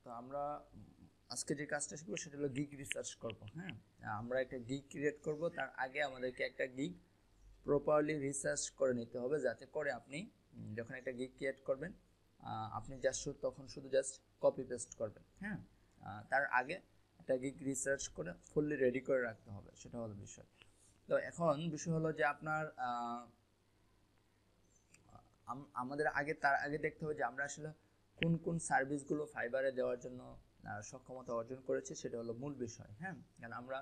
তো আমরা আজকে যে কাজটা শিখবো সেটা হলো গিগ রিসার্চ করব। হ্যাঁ, আমরা একটা গিগ ক্রিয়েট করব, তার আগে আমাদেরকে একটা গিগ প্রপারলি রিসার্চ করে নিতে হবে, যাতে করে আপনি যখন একটা গিগ ক্রিয়েট করবেন আপনি তখন শুধু জাস্ট কপি পেস্ট করবেন। হ্যাঁ, তার আগে একটা গিগ রিসার্চ করে ফুললি রেডি করে রাখতে হবে, সেটা হলো বিষয়। তো এখন বিষয় হলো যে আপনার আমাদের তার আগে দেখতে হবে যে আমরা আসলে কোন কোন সার্ভিসগুলো ফাইবারে দেওয়ার জন্য সক্ষমতা অর্জন করেছি, সেটা হলো মূল বিষয়। হ্যাঁ, কারণ আমরা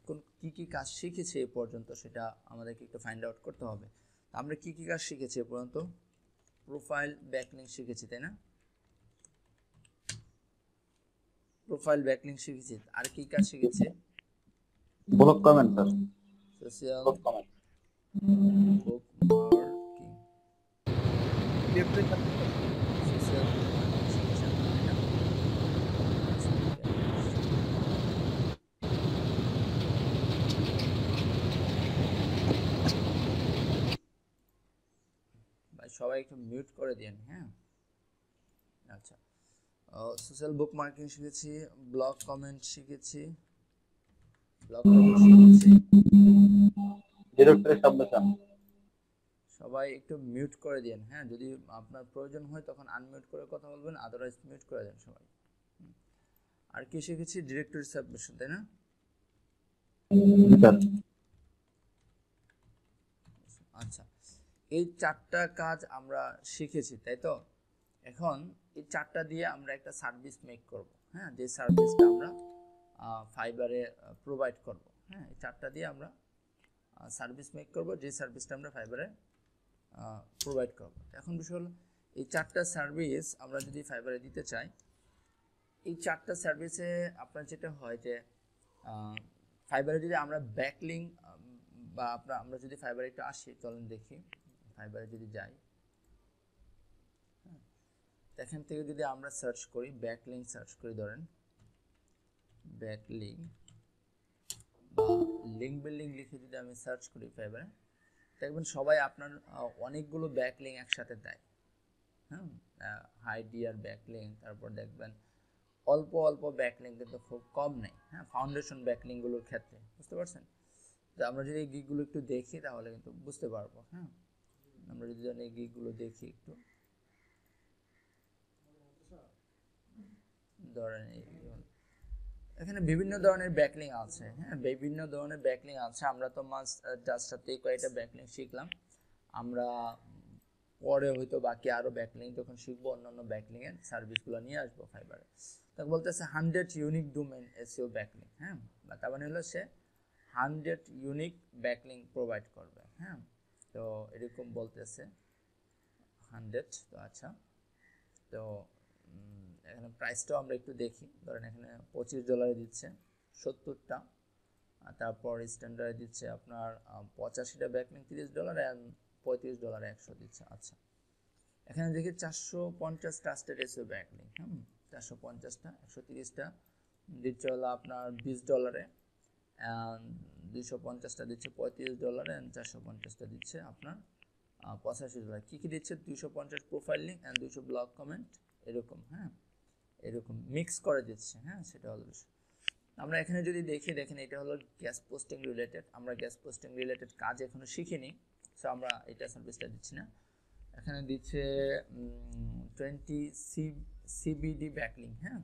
কোন কি কাজ শিখেছি এ পর্যন্ত সেটা আমাদেরকে একটু ফাইন্ড আউট করতে হবে। আমরা কি কাজ শিখেছি এ পর্যন্ত? প্রোফাইল ব্যাকলিংক শিখেছি, তাই না? প্রোফাইল ব্যাকলিংক শিখেছি। আর কি কাজ শিখেছি? Block comment sir, social block comment bookmarking, social সবাই একটু মিউট করে দিন। হ্যাঁ, আচ্ছা। সোশ্যাল বুক মার্কিং শিখেছি, ব্লগ কমেন্ট শিখেছি, ডিরেক্টরি সাবমিশন। সবাই একটু মিউট করে দিন। হ্যাঁ, যদি আপনার প্রয়োজন হয় তখন আনমিউট করে কথা বলবেন, আদারওয়াইজ মিউট করে দেন সবাই। আর কি শিখেছি? ডিরেক্টরি সাবমিশন, তাই না? আচ্ছা, এই চারটা কাজ আমরা শিখেছি, তাই তো? এখন এই চারটা দিয়ে আমরা একটা সার্ভিস মেক করব। হ্যাঁ, যে সার্ভিসটা আমরা ফাইবারে প্রোভাইড করব। হ্যাঁ, এই চারটা দিয়ে আমরা সার্ভিস মেক করব, যে সার্ভিসটা আমরা ফাইবারে প্রোভাইড করব। এখন বিষয় হলো এই চারটা সার্ভিস আমরা যদি ফাইবারে দিতে চাই, এই চারটা সার্ভিসে আপনার যেটা হয় যে ফাইবারে যদি আমরা ব্যাকলিং বা আমরা যদি ফাইবারে একটু আসি, চলেন দেখি ফাইবারে যদি যাই, এখান থেকে যদি আমরা সার্চ করি ব্যাকলিং, সার্চ করি, ধরেন ব্যাকলিং বা লিঙ্ক বিল্ডিং লিখে যদি আমি সার্চ করি ফাইবারে, দেখবেন সবাই আপনার অনেকগুলো ব্যাকলিং একসাথে দেয়। হ্যাঁ, হাই ডিয়ার ব্যাকলিং, তারপর দেখবেন অল্প অল্প ব্যাকলিং কিন্তু খুব কম নেই। হ্যাঁ, ফাউন্ডেশন ব্যাকলিংগুলোর ক্ষেত্রে, বুঝতে পারছেন? তো আমরা যদি এই গিগগুলো একটু দেখি তাহলে কিন্তু বুঝতে পারবো। হ্যাঁ, আমরা যদি এই গিগগুলো দেখি একটু, ধরেন এখানে বিভিন্ন ধরনের ব্যাকলিং আছে। হ্যাঁ, বিভিন্ন ধরনের ব্যাকলিং আছে। আমরা তো জাস্ট সাথে কয়েকটা ব্যাকলিং শিখলাম, আমরা পরে হয়তো বাকি আরো ব্যাকলিং যখন শিখবো অন্যান্য ব্যাকলিং এর সার্ভিসগুলো নিয়ে আসবো ফাইবারে। তাকে বলতেছে 100 ইউনিক ডোমেইন এসইও ব্যাকলিং। হ্যাঁ, তার মানে হলো সে 100 ইউনিক ব্যাকলিং প্রোভাইড করবে। হ্যাঁ, তো এরকম বলতেছে 100। তো আচ্ছা, তো এখানে প্রাইসটাও আমরা একটু দেখি। ধরেন এখানে $25 দিচ্ছে 70টা, তারপর স্ট্যান্ডার্ড দিচ্ছে আপনার 85টা ব্যাকলিং $30 অ্যান্ড $35 100 দিচ্ছে। আচ্ছা, এখানে দেখি 450 ট্রাস্টেড এসইও ব্যাকলিং। 450টা, 130টা দিচ্ছে হলো আপনার $20 অ্যান্ড 250টা দিচ্ছে $35 অ্যান্ড 450টা দিচ্ছে আপনার $85। কী কী দিচ্ছে? 250 profile link and 200 blog comment, এরকম। হ্যাঁ, এরকম মিক্স করে দিচ্ছে। হ্যাঁ, সেটা হলো বিষয়। আমরা এখানে যদি দেখি, দেখেন এটা হলো গ্যাস পোস্টিং রিলেটেড। আমরা গ্যাস পোস্টিং রিলেটেড কাজ এখনো শিখিনি, সো আমরা এটা সার্ভিসটা দিচ্ছি না। এখানে দিচ্ছে 20 সিবিডি ব্যাকলিং। হ্যাঁ,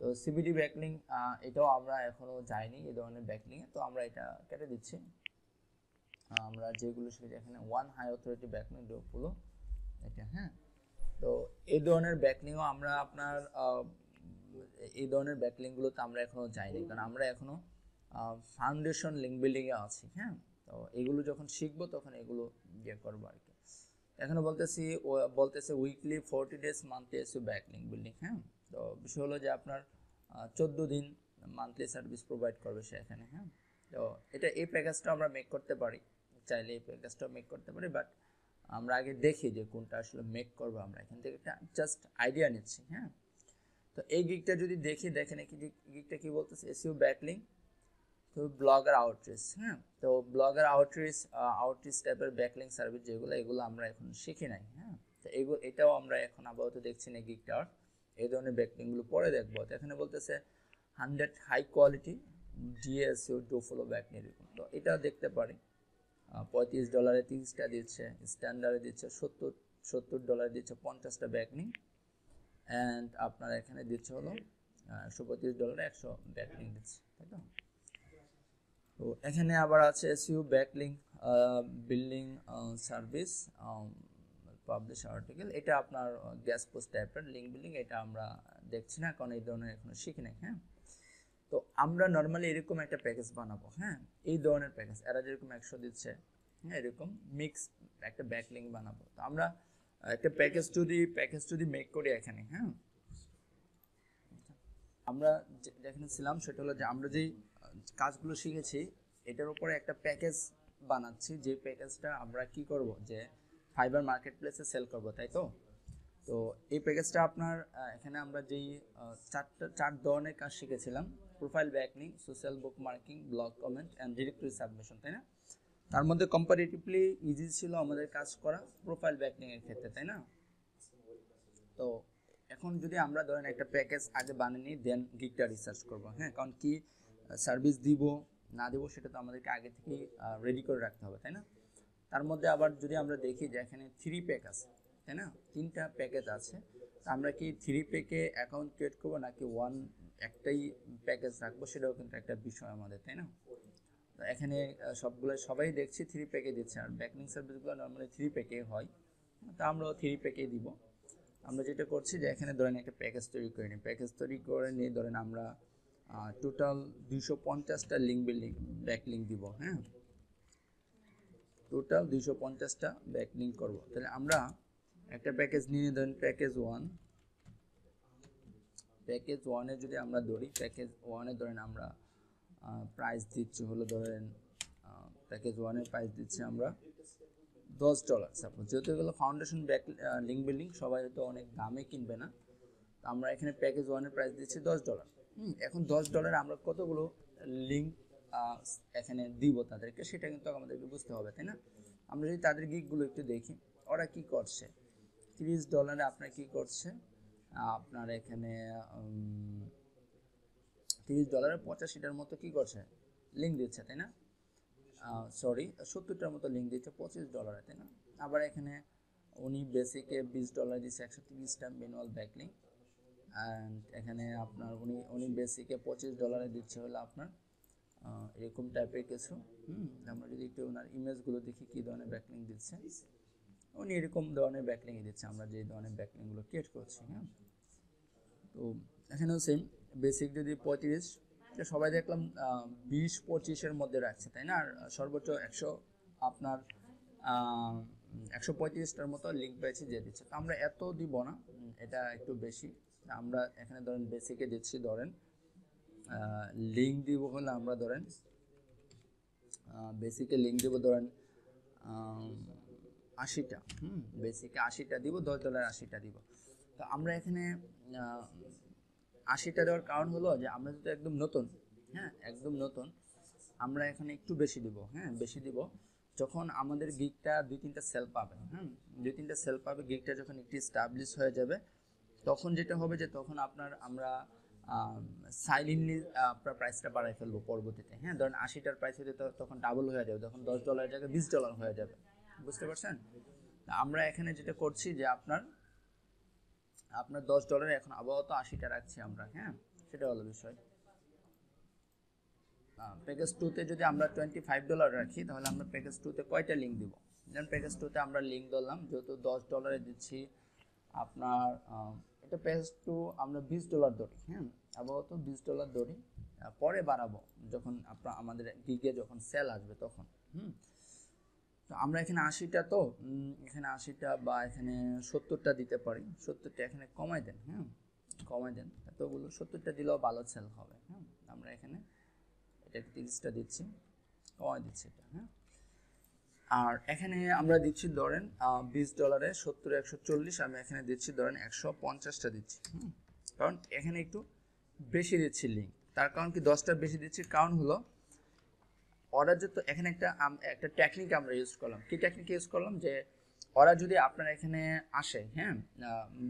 তো সিবিডি ব্যাকলিং এটাও আমরা এখনো যাইনি এই ধরনের ব্যাকলিংয়ে, তো আমরা এটা কেটে দিচ্ছি। আমরা যেগুলো শিখেছি এখানে ওয়ান হাই অথরিটি ব্যাকলিং হলো এটা। হ্যাঁ, তো এই ধরনের ব্যাকলিংও আমরা আপনার এই ধরনের ব্যাকলিংগুলোতে আমরা এখনো যাইনি, কারণ আমরা এখনো ফাউন্ডেশন লিঙ্ক বিল্ডিংয়ে আছি। হ্যাঁ, তো এগুলো যখন শিখবো তখন এগুলো ইয়ে করবো আর কি। এখানে বলতেছে weekly 40 days monthly SEO backlink building. হ্যাঁ, তো বিষয় হলো যে আপনার 14 দিন মান্থলি সার্ভিস প্রোভাইড করবে সে এখানে। হ্যাঁ, তো এই প্যাকেজটা আমরা মেক করতে পারি, চাইলে এই প্যাকেজটা মেক করতে পারি, বাট আমরা আগে দেখি যে কোনটা আসলে মেক করবো। আমরা এখান থেকে একটা জাস্ট আইডিয়া নিচ্ছি। হ্যাঁ, তো এই গিগটা যদি দেখি, দেখেন এই গিগটা কি বলতেছে, এসইও ব্যাকলিং তো ব্লগার আউটরিচ। হ্যাঁ, তো ব্লগার আউটরিচ টাইপের ব্যাকলিং সার্ভিস যেগুলো, এগুলো আমরা এখন শিখি নাই। হ্যাঁ, তো এটাও আমরা এখন আপাতত দেখছি না গিগটার। এই ধরনের ব্যাকলিংগুলো পরে দেখবো। তো এখানে বলতেছে 100 high quality DSU do follow backlink এরকম, তো এটা দেখতে পারি। $35 30টা দিচ্ছে, স্ট্যান্ডার্ডে দিচ্ছে $70 দিচ্ছে 50টা ব্যাকলিং, অ্যান্ড আপনার এখানে দিচ্ছে হলো $135 100 ব্যাকলিং দিচ্ছে, তাই তো। তো এখানে আবার আছে SU backlink building service publish article, এটা আপনার গ্যাস পোস্ট টাইপের লিঙ্ক বিল্ডিং, এটা আমরা দেখছি না কারণ এই ধরনের এখনো শিখি নাই। হ্যাঁ, তো আমরা নর্মালি এরকম একটা প্যাকেজ বানাবো। হ্যাঁ, এই ধরনের প্যাকেজ এরা যেরকম 100 দিচ্ছে, হ্যাঁ এরকম মিক্স একটা ব্যাকলিং বানাবো। তো আমরা একটা প্যাকেজ যদি মেক করি এখানে, হ্যাঁ আমরা যেখানে ছিলাম সেটা হলো যে আমরা যেই কাজগুলো শিখেছি এটার উপরে একটা প্যাকেজ বানাচ্ছি, যে প্যাকেজটা আমরা কি করব যে ফাইবার মার্কেট প্লেসে সেল করব, তাই তো। তো এই প্যাকেজটা আপনার এখানে আমরা যেই চার ধরনের কাজ শিখেছিলাম, profile backlink, social book marking, blog comment and directory submission, তাই না। তার মধ্যে কম্পারেটিভলি ইজি ছিল আমাদের কাজ করা প্রোফাইল ব্যাকলিং এর ক্ষেত্রে, তাই না। তো এখন যদি আমরা ধরেন একটা প্যাকেজ আগে বানিয়ে নিই, দেন গিগটা রিসার্চ করবো। হ্যাঁ, কারণ কি সার্ভিস দিব না দিব সেটা তো আমাদেরকে আগে থেকেই রেডি করে রাখতে হবে, তাই না। তার মধ্যে আবার যদি আমরা দেখি যে এখানে 3 প্যাক আছে, তাই না, 3টা প্যাকেজ আছে, তো আমরা কি 3 প্যাকে অ্যাকাউন্ট ক্রিয়েট করবো নাকি একটাই প্যাকেজ রাখবো, সেটাও কিন্তু একটা বিষয় আমাদের, তাই না। তো এখানে সবাই দেখছি 3 প্যাকে দিচ্ছে, আর ব্যাকলিং সার্ভিসগুলো নর্মালি 3 প্যাকে হয়, তো আমরাও 3 প্যাকে দিব। আমরা যেটা করছি যে এখানে ধরেন একটা প্যাকেজ তৈরি করে নিই, ধরেন আমরা টোটাল 250টা লিঙ্ক বিল্ডিং ব্যাকলিং দিব। হ্যাঁ, টোটাল 250টা ব্যাকলিং করব। তাহলে আমরা একটা প্যাকেজ নিয়ে ধরেন প্যাকেজ 1 যদি আমরা ধরি, প্যাকেজ 1 ধরেন আমরা প্রাইস দিচ্ছি হলো ধরেন প্যাকেজ 1 প্রাইস দিচ্ছি আমরা $10। সাপোজ যেহেতু এগুলো ফাউন্ডেশন লিঙ্ক বিল্ডিং সবাই হয়তো অনেক দামে কিনবে না, তো আমরা এখানে প্যাকেজ 1 প্রাইস দিচ্ছি $10। এখন $10 আমরা কতগুলো লিঙ্ক এখানে দিব তাদেরকে, সেটা কিন্তু আমাদেরকে বুঝতে হবে, তাই না। আমরা যদি তাদের গিগগুলো একটু দেখি, ওরা কি করছে, $30 আপনার কি করছে, আপনার এখানে $30 85টার মতো কি করছে লিঙ্ক দিচ্ছে, তাই না। 70টার মতো লিঙ্ক দিচ্ছে $25, তাই না। আবার এখানে উনি বেসিকে $20 দিচ্ছে 130টা ম্যানুয়াল ব্যাকলিং, অ্যান্ড এখানে আপনার উনি বেসিকে $25 দিচ্ছে হলো আপনার এরকম টাইপের কিছু। আমরা যদি একটু ওনার ইমেজগুলো দেখি কী ধরনের ব্যাকলিং দিচ্ছে, উনি এরকম ধরনের ব্যাকলিংই দিচ্ছে আমরা যে ধরনের ব্যাকলিংগুলো ক্রিয়েট করছি। হ্যাঁ, তো এখানেও সেম, বেসিক যদি 35, সবাই দেখলাম 20-25-এর মধ্যে রাখছে, তাই না। আর সর্বোচ্চ 100 আপনার 135টার মতো লিঙ্ক পেয়েছি যে দিচ্ছে, তো আমরা এত দিব না, এটা একটু বেশি। আমরা এখানে ধরেন বেসিকে দিচ্ছি, ধরেন লিঙ্ক দিব হলে আমরা ধরেন বেসিকে লিঙ্ক দিব ধরেন 80টা, বেসিকে 80টা দিব, $10 80টা দিব। তো আমরা এখানে 80টা দেওয়ার কারণ হলো যে আমরা যেহেতু একদম নতুন, হ্যাঁ একদম নতুন, আমরা এখানে একটু বেশি দিব। হ্যাঁ, বেশি দিব যখন আমাদের গিগটা 2-3টা সেল পাবে। 2-3টা সেল পাবে, গিগটা যখন একটু এস্টাবলিশ হয়ে যাবে, তখন যেটা হবে যে তখন আমরা সাইলেন্টলি আপনার প্রাইসটা বাড়াই ফেলবো পরবর্তীতে। হ্যাঁ, ধরেন 80টার প্রাইস হতে তখন ডাবল হয়ে যাবে, তখন $10 জায়গায় $20 হয়ে যাবে, বুঝতে পারছেন। আমরা এখানে যেটা করছি যে আপনার $10 এখন আপাতত 80টা রাখছি আমরা। হ্যাঁ, সেটা হলো বিষয়। প্যাকেজ 2-তে যদি আমরা $25 রাখি, তাহলে আমরা প্যাকেজ 2-তে কয়টা লিঙ্ক দিব। যেমন প্যাকেজ 2-তে আমরা লিঙ্ক ধরলাম, যেহেতু $10 দিচ্ছি আপনার, এটা প্যাকেজ 2 আমরা $20 ধরি। হ্যাঁ, আপাতত $20 ধরি, পরে বাড়াবো যখন আমাদের গিগে যখন সেল আসবে তখন। তো আমরা এখানে 80টা, তো এখানে 80টা বা এখানে 70টা দিতে পারি, 70টা এখানে কমাই দেন। হ্যাঁ, কমাই দেন, এতগুলো 70টা দিলেও ভালো সেল হবে। হ্যাঁ, আমরা এখানে এটাকে 30টা দিচ্ছি, কমাই দিচ্ছি এটা। হ্যাঁ, আর এখানে আমরা দিচ্ছি ধরেন $20 70 140, আমি এখানে দিচ্ছি ধরেন 150টা দিচ্ছি। কারণ এখানে একটু বেশি দিচ্ছি লিঙ্ক, তার কারণ কি 10টা বেশি দিচ্ছি, কারণ হলো অর্ডার যেহেতু এখানে একটা টেকনিক আমরা ইউজ করলাম। কি টেকনিক ইউজ করলাম, যে ওরা যদি আপনার এখানে আসে, হ্যাঁ,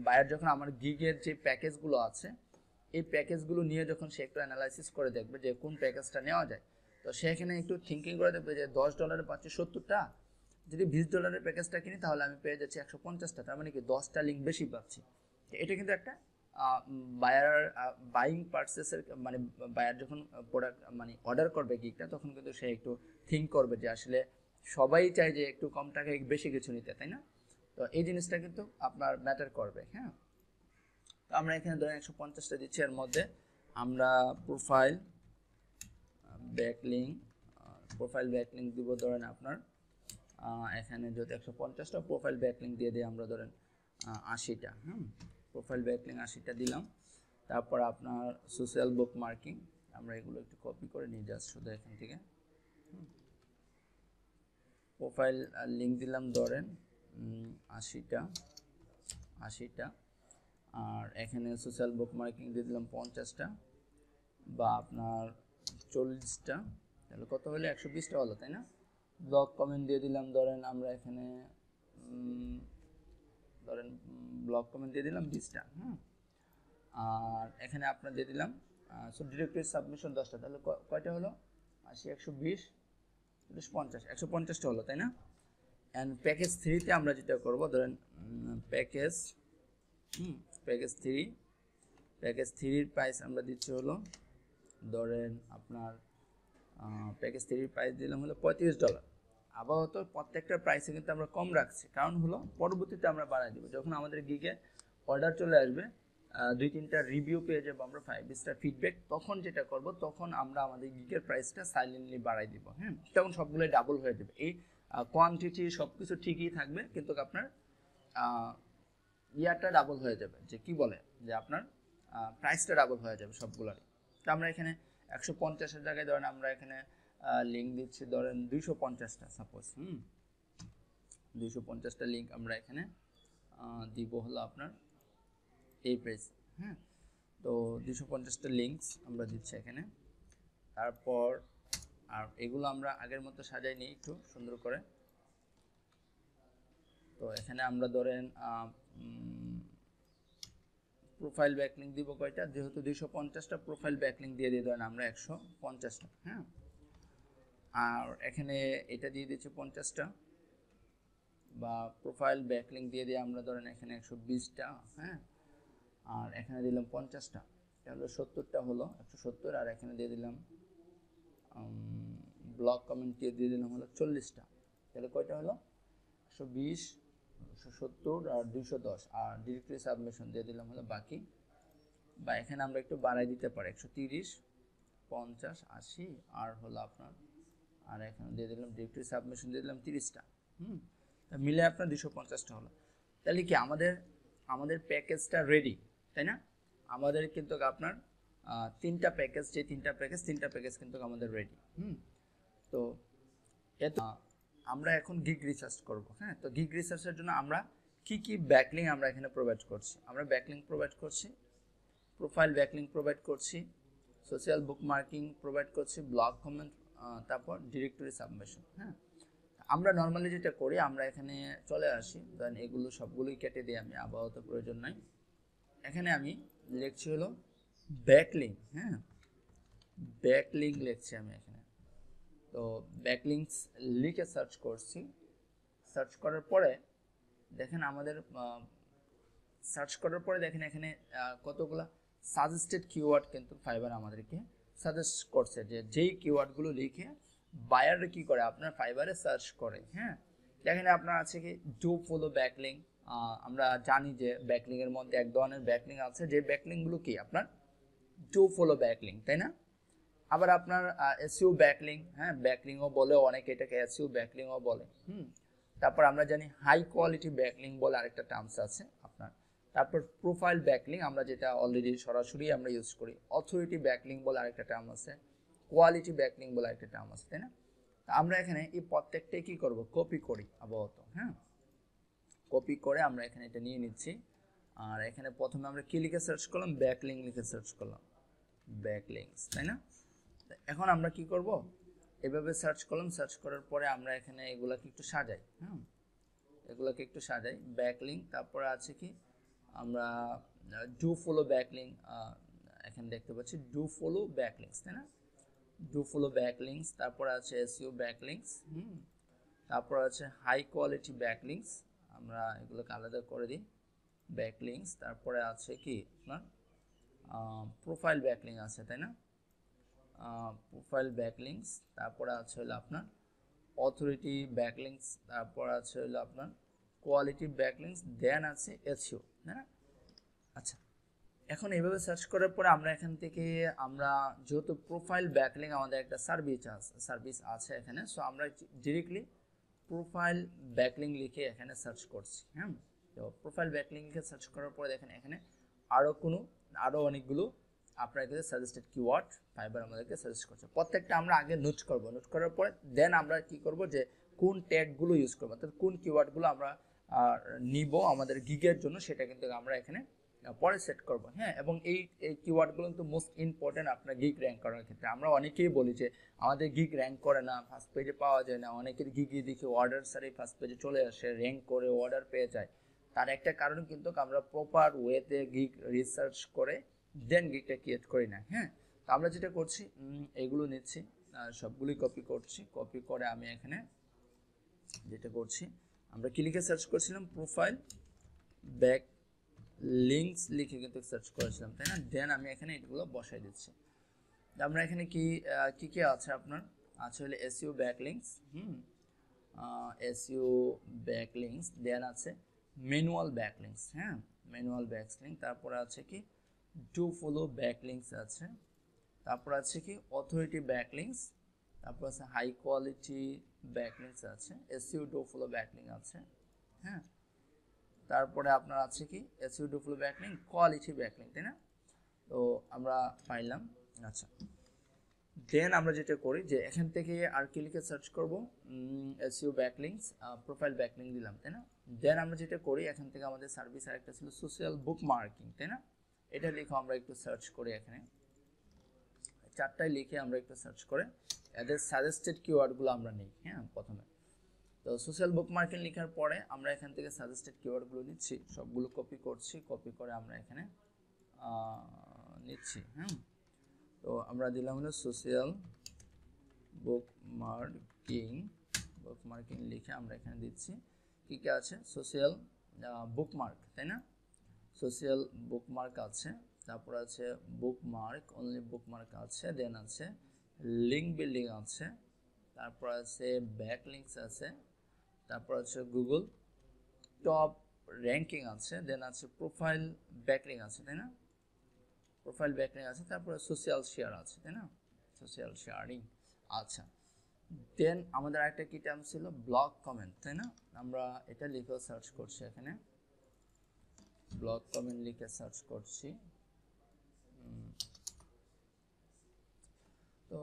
বায়ার যখন আমার গিগের যে প্যাকেজগুলো আছে এই প্যাকেজগুলো নিয়ে যখন সে একটু অ্যানালাইসিস করে দেখবে যে কোন প্যাকেজটা নেওয়া যায়, তো সে এখানে একটু থিঙ্কিং করে দেখবে যে $10 পাচ্ছি 70টা, যদি $20 প্যাকেজটা কিনি তাহলে আমি পেয়ে যাচ্ছি 150টা, তার মানে কি 10টা লিঙ্ক বেশি পাচ্ছি। এটা কিন্তু একটা বায়ার বাইং পারচেসের মানে বায়ার যখন প্রোডাক্ট মানে অর্ডার করবে গিগটা তখন কিন্তু সে একটু থিঙ্ক করবে যে আসলে সবাই চায় যে একটু কম টাকায় বেশি কিছু নিতে, তাই না? তো এই জিনিসটা কিন্তু আপনার ম্যাটার করবে। হ্যাঁ, তো আমরা এখানে ধরেন 150টা দিচ্ছি, এর মধ্যে আমরা প্রোফাইল ব্যাকলিঙ্ক দিব ধরেন আপনার এখানে যদি 150টা প্রোফাইল ব্যাকলিঙ্ক দিয়ে দিই আমরা ধরেন 80টা। প্রোফাইল ব্যাকলিঙ্ক 80টা দিলাম। তারপর আপনার সোশ্যাল বুক মার্কিং আমরা এগুলো একটু কপি করে নিয়ে যাচ্ছি শুধু এখান থেকে। প্রোফাইল লিঙ্ক দিলাম ধরেন 80টা, আর এখানে সোশ্যাল বুক মার্কিং দিয়ে দিলাম 50টা বা আপনার 40টা, তাহলে কত হলো 120টা হলো, তাই না? ব্লগ কমেন্ট দিয়ে দিলাম ধরেন আমরা এখানে ধরেন ব্লগ কমেন্ট দিয়ে দিলাম 20টা। আর এখানে আপনার দিয়ে দিলাম ডিরেক্টরি সাবমিশন 10টা, তাহলে কয়টা হলো 80, 120, 50, 150টা হলো, তাই না? অ্যান্ড প্যাকেজ 3তে আমরা যেটা করব ধরেন প্যাকেজ 3-র প্রাইস আমরা দিচ্ছি হলো ধরেন আপনার প্যাকেজ 3-র প্রাইস দিলাম হলো $35। আপাতত প্রত্যেকটা প্রাইসে কিন্তু আমরা কম রাখছি, কারণ হলো পরবর্তীতে আমরা বাড়াই দেবো যখন আমাদের গিগে অর্ডার চলে আসবে, 2-3টা রিভিউ পেয়ে যাবো আমরা, 5 স্টার ফিডব্যাক, তখন যেটা করব তখন আমরা আমাদের গিগের প্রাইসটা সাইলেন্টলি বাড়াই দিব। হ্যাঁ, তখন সবগুলোই ডাবল হয়ে যাবে, এই কোয়ান্টিটি সব কিছু ঠিকই থাকবে কিন্তু আপনার ইয়ারটা ডাবল হয়ে যাবে, যে কি বলে যে আপনার প্রাইসটা ডাবল হয়ে যাবে সবগুলোরই। তো আমরা এখানে 150-এর জায়গায় ধরেন আমরা এখানে লিঙ্ক দিচ্ছি ধরেন 250টা সাপোজ। 250টা লিঙ্ক আমরা এখানে দিব হলো আপনার এই প্রাইস। হ্যাঁ, তো 250টা লিঙ্কস আমরা দিচ্ছি এখানে। তারপর আর এগুলো আমরা আগের মতো সাজাই নিই একটু সুন্দর করে। তো এখানে আমরা ধরেন প্রোফাইল ব্যাকলিঙ্ক দিব কয়টা, যেহেতু 250টা প্রোফাইল ব্যাকলিঙ্ক দিয়ে ধরেন আমরা 150টা। হ্যাঁ, আর এখানে এটা দিয়ে দিচ্ছি 50টা বা প্রোফাইল ব্যাকলিঙ্ক দিয়ে আমরা ধরেন এখানে 120টা। হ্যাঁ, আর এখানে দিলাম 50টা, তাহলে 70টা হলো 170, আর এখানে দিয়ে দিলাম ব্লগ কমেন্ট দিয়ে দিলাম হলো 40টা, তাহলে কয়টা হলো 120, 170 আর 210, আর ডিরেক্টরি সাবমিশন দিয়ে দিলাম হলো বাকি, বা এখানে আমরা একটু বাড়াই দিতে পারি 130, 50, 80 আর হলো আপনার, আর এখানে দিয়ে দিলাম ডিরেক্টরি সাবমিশন দিয়ে দিলাম 30টা। মিলে আপনার 250টা হলো। তাহলে কি আমাদের প্যাকেজটা রেডি, তাই না? আমাদের কিন্তু আপনার তিনটা প্যাকেজ কিন্তু আমাদের রেডি। তো আমরা এখন গিগ রিসার্চ করব। হ্যাঁ, তো গিগ রিসার্চের জন্য আমরা কি ব্যাকলিঙ্ক আমরা এখানে প্রোভাইড করছি, আমরা ব্যাকলিঙ্ক প্রোভাইড করছি, প্রোফাইল ব্যাকলিঙ্ক প্রোভাইড করছি, সোশ্যাল বুক মার্কিং প্রোভাইড করছি, ব্লগ কমেন্ট, তারপর ডিরেক্টরি সাবমিশন। হ্যাঁ, আমরা নর্মালি যেটা করি আমরা এখানে চলে আসি, দেন এগুলো সবগুলোই কেটে দিই আমি, আপাতত প্রয়োজন নাই। এখানে আমি লিখছি হলো ব্যাকলিঙ্ক। হ্যাঁ, ব্যাকলিঙ্ক লিখছি আমি এখানে। তো ব্যাকলিঙ্কস লিখে সার্চ করছি, সার্চ করার পরে দেখেন দেখেন এখানে কতগুলা সাজেস্টেড কিওয়ার্ড কিন্তু ফাইবার আমাদেরকে সাজেস্ট করছে, যে যেই কিওয়ার্ডগুলো লিখে বায়ার কি করে আপনার ফাইবারে সার্চ করে। হ্যাঁ, এখানে আপনার আছে কি ডু ফলো ব্যাকলিঙ্ক। আমরা জানি যে ব্যাকলিঙ্কের মধ্যে এক ধরনের ব্যাকলিঙ্ক আছে, যে ব্যাকলিঙ্কগুলো কি আপনার ডু ফলো ব্যাকলিঙ্ক, তাই না? আবার আপনার এসইও ব্যাকলিঙ্ক, হ্যাঁ, ব্যাকলিঙ্কও বলে অনেকে, এটাকে এসইও ব্যাকলিঙ্কও বলে। তারপর আমরা জানি হাই কোয়ালিটি ব্যাকলিঙ্ক বলে আরেকটা টার্মস আছে আপনার। তারপর প্রোফাইল ব্যাকলিঙ্ক আমরা যেটা অলরেডি সরাসরি আমরা ইউজ করি, অথরিটি ব্যাকলিঙ্ক বলে আরেকটা টার্ম আছে, কোয়ালিটি ব্যাকলিঙ্ক বলে আরেকটা টার্ম আছে, তাই না? আমরা এখানে এই প্রত্যেকটাই কি করব, কপি করি আপাতত। হ্যাঁ, কপি করে আমরা এখানে এটা নিয়ে নিচ্ছি। আর এখানে প্রথমে আমরা কি লিখে সার্চ করলাম, ব্যাকলিঙ্ক লিখে সার্চ করলাম, ব্যাকলিঙ্কস, তাই না? এখন আমরা কি করব, এভাবে সার্চ করলাম, সার্চ করার পরে আমরা এখানে এগুলাকে একটু সাজাই। এগুলোকে একটু সাজাই। ব্যাকলিং, তারপরে আছে কি আমরা ডু ফলো ব্যাকলিং, এখানে দেখতে পাচ্ছি ডু ফলো ব্যাকলিংস, তাই না? ডু ফলো ব্যাকলিংস, তারপরে আছে এসইও ব্যাকলিংস, তারপর আছে হাই কোয়ালিটি ব্যাকলিংস, আমরা এগুলোকে আলাদা করে দিই ব্যাকলিংস। তারপরে আছে কি আপনার প্রোফাইল ব্যাকলিং আছে, তাই না? প্রোফাইল ব্যাকলিংস, তারপরে আছে হলো আপনার অথরিটি ব্যাকলিংস, তারপর আছে হলো আপনার কোয়ালিটি ব্যাকলিংস, দেন আছে এসইও, তাই না? আচ্ছা, এখন এইভাবে সার্চ করার পরে আমরা এখান থেকে আমরা যেহেতু প্রোফাইল ব্যাকলিং আমাদের একটা সার্ভিস আছে এখানে, সো আমরা ডিরেক্টলি প্রোফাইল ব্যাকলিং লিখে এখানে সার্চ করছি। হ্যাঁ, তো প্রোফাইল ব্যাকলিংকে সার্চ করার পরে দেখেন এখানে আরও অনেকগুলো আপনার এখানে সাজেস্টেড কিওয়ার্ড ফাইবার আমাদেরকে সাজেস্ট করছে। প্রত্যেকটা আমরা আগে নোট করব, নোট করার পরে দেন আমরা কি করব যে কোন ট্যাগগুলো ইউজ করবো, অর্থাৎ কোন কিওয়ার্ডগুলো আমরা নিব আমাদের গিগের জন্য, সেটা কিন্তু আমরা এখানে পরে সেট করব। হ্যাঁ, এবং এই কিওয়ার্ডগুলো কিন্তু মোস্ট ইম্পর্টেন্ট আপনার গিগ র্যাঙ্ক করার ক্ষেত্রে। আমরা অনেকেই বলি যে আমাদের গিগ র্যাঙ্ক করে না, ফার্স্ট পেজে পাওয়া যায় না, অনেকের গিগই দেখি অর্ডার সারি ফার্স্ট পেজে চলে আসে, র্যাঙ্ক করে অর্ডার পেয়ে যায়। তার একটা কারণ কিন্তু আমরা প্রপার ওয়েতে গিগ রিসার্চ করে দেন গিগটা ক্রিয়েট করি না। হ্যাঁ, তো আমরা যেটা করছি এগুলো নিচ্ছি, সবগুলোই কপি করছি, কপি করে আমি এখানে যেটা করছি, আমরা কি লিখে সার্চ করছিলাম, প্রোফাইল ব্যাক লিঙ্কস লিখে কিন্তু সার্চ করেছিলাম, তাই না? দেন আমি এখানে এগুলো বসাই দিচ্ছি। আমরা এখানে কি কি আছে আপনার আছে হলে এসইও ব্যাকলিংকস, এসইও ব্যাকলিংকস, দেন আছে ম্যানুয়াল ব্যাকলিংকস। হ্যাঁ, ম্যানুয়াল ব্যাকলিংক, তারপরে আছে কি ডু ফলো ব্যাকলিংকস আছে, তারপর আছে কি অথরিটি ব্যাকলিংকস, তারপর আছে হাই কোয়ালিটি ব্যাকলিংকস আছে, এসইও ডু ফলো ব্যাকলিংক আছে। হ্যাঁ, তারপরে আপনার আছে কি SEO do follow backlink, quality backlink, তাই না? তো আমরা পাইলাম। আচ্ছা, দেন আমরা যেটা করি যে এখান থেকে আর কি লিখে সার্চ করব, এসইও ব্যাকলিংকস, প্রোফাইল ব্যাকলিংক দিলাম, তাই না? দেন আমরা যেটা করি এখান থেকে আমাদের সার্ভিস আরেকটা ছিল সোশ্যাল বুক মার্কিং, তাই না? এটা লিখে আমরা একটু সার্চ করি, এখানে চারটায় লিখে আমরা একটু সার্চ করে এদের সাজেস্টেড কিওয়ার্ডগুলো আমরা নিই। হ্যাঁ, প্রথমে তো সোশ্যাল বুক মার্কিং লেখার পরে আমরা এখান থেকে সাজেস্টেড কিওয়ার্ডগুলো নিচ্ছি, সবগুলো কপি করছি, কপি করে আমরা এখানে নিচ্ছি। হ্যাঁ, তো আমরা দিলাম হলো সোশ্যাল বুক মার্কিং লিখে আমরা এখানে দিচ্ছি কি কি আছে, সোশ্যাল বুকমার্ক, তাই না? সোশ্যাল বুকমার্ক আছে, তারপর আছে বুকমার্ক, অনলি বুকমার্ক আছে, দেন আছে লিঙ্ক বিল্ডিং আছে, তারপর আছে ব্যাকলিংকস আছে, তারপর আছে গুগল টপ র্যাঙ্কিং আছে, দেন আছে প্রোফাইল ব্যাকলিং আছে, তাই না? প্রোফাইল ব্যাকলিং আছে, তারপরে সোশ্যাল শেয়ার আছে, তাই না? Social sharing. আচ্ছা, দেন আমাদের আরেকটা কি টার্ম ছিল, ব্লগ কমেন্ট, তাই না? আমরা এটা লিখে সার্চ করছি, এখানে ব্লগ কমেন্ট লিখে সার্চ করছি। তো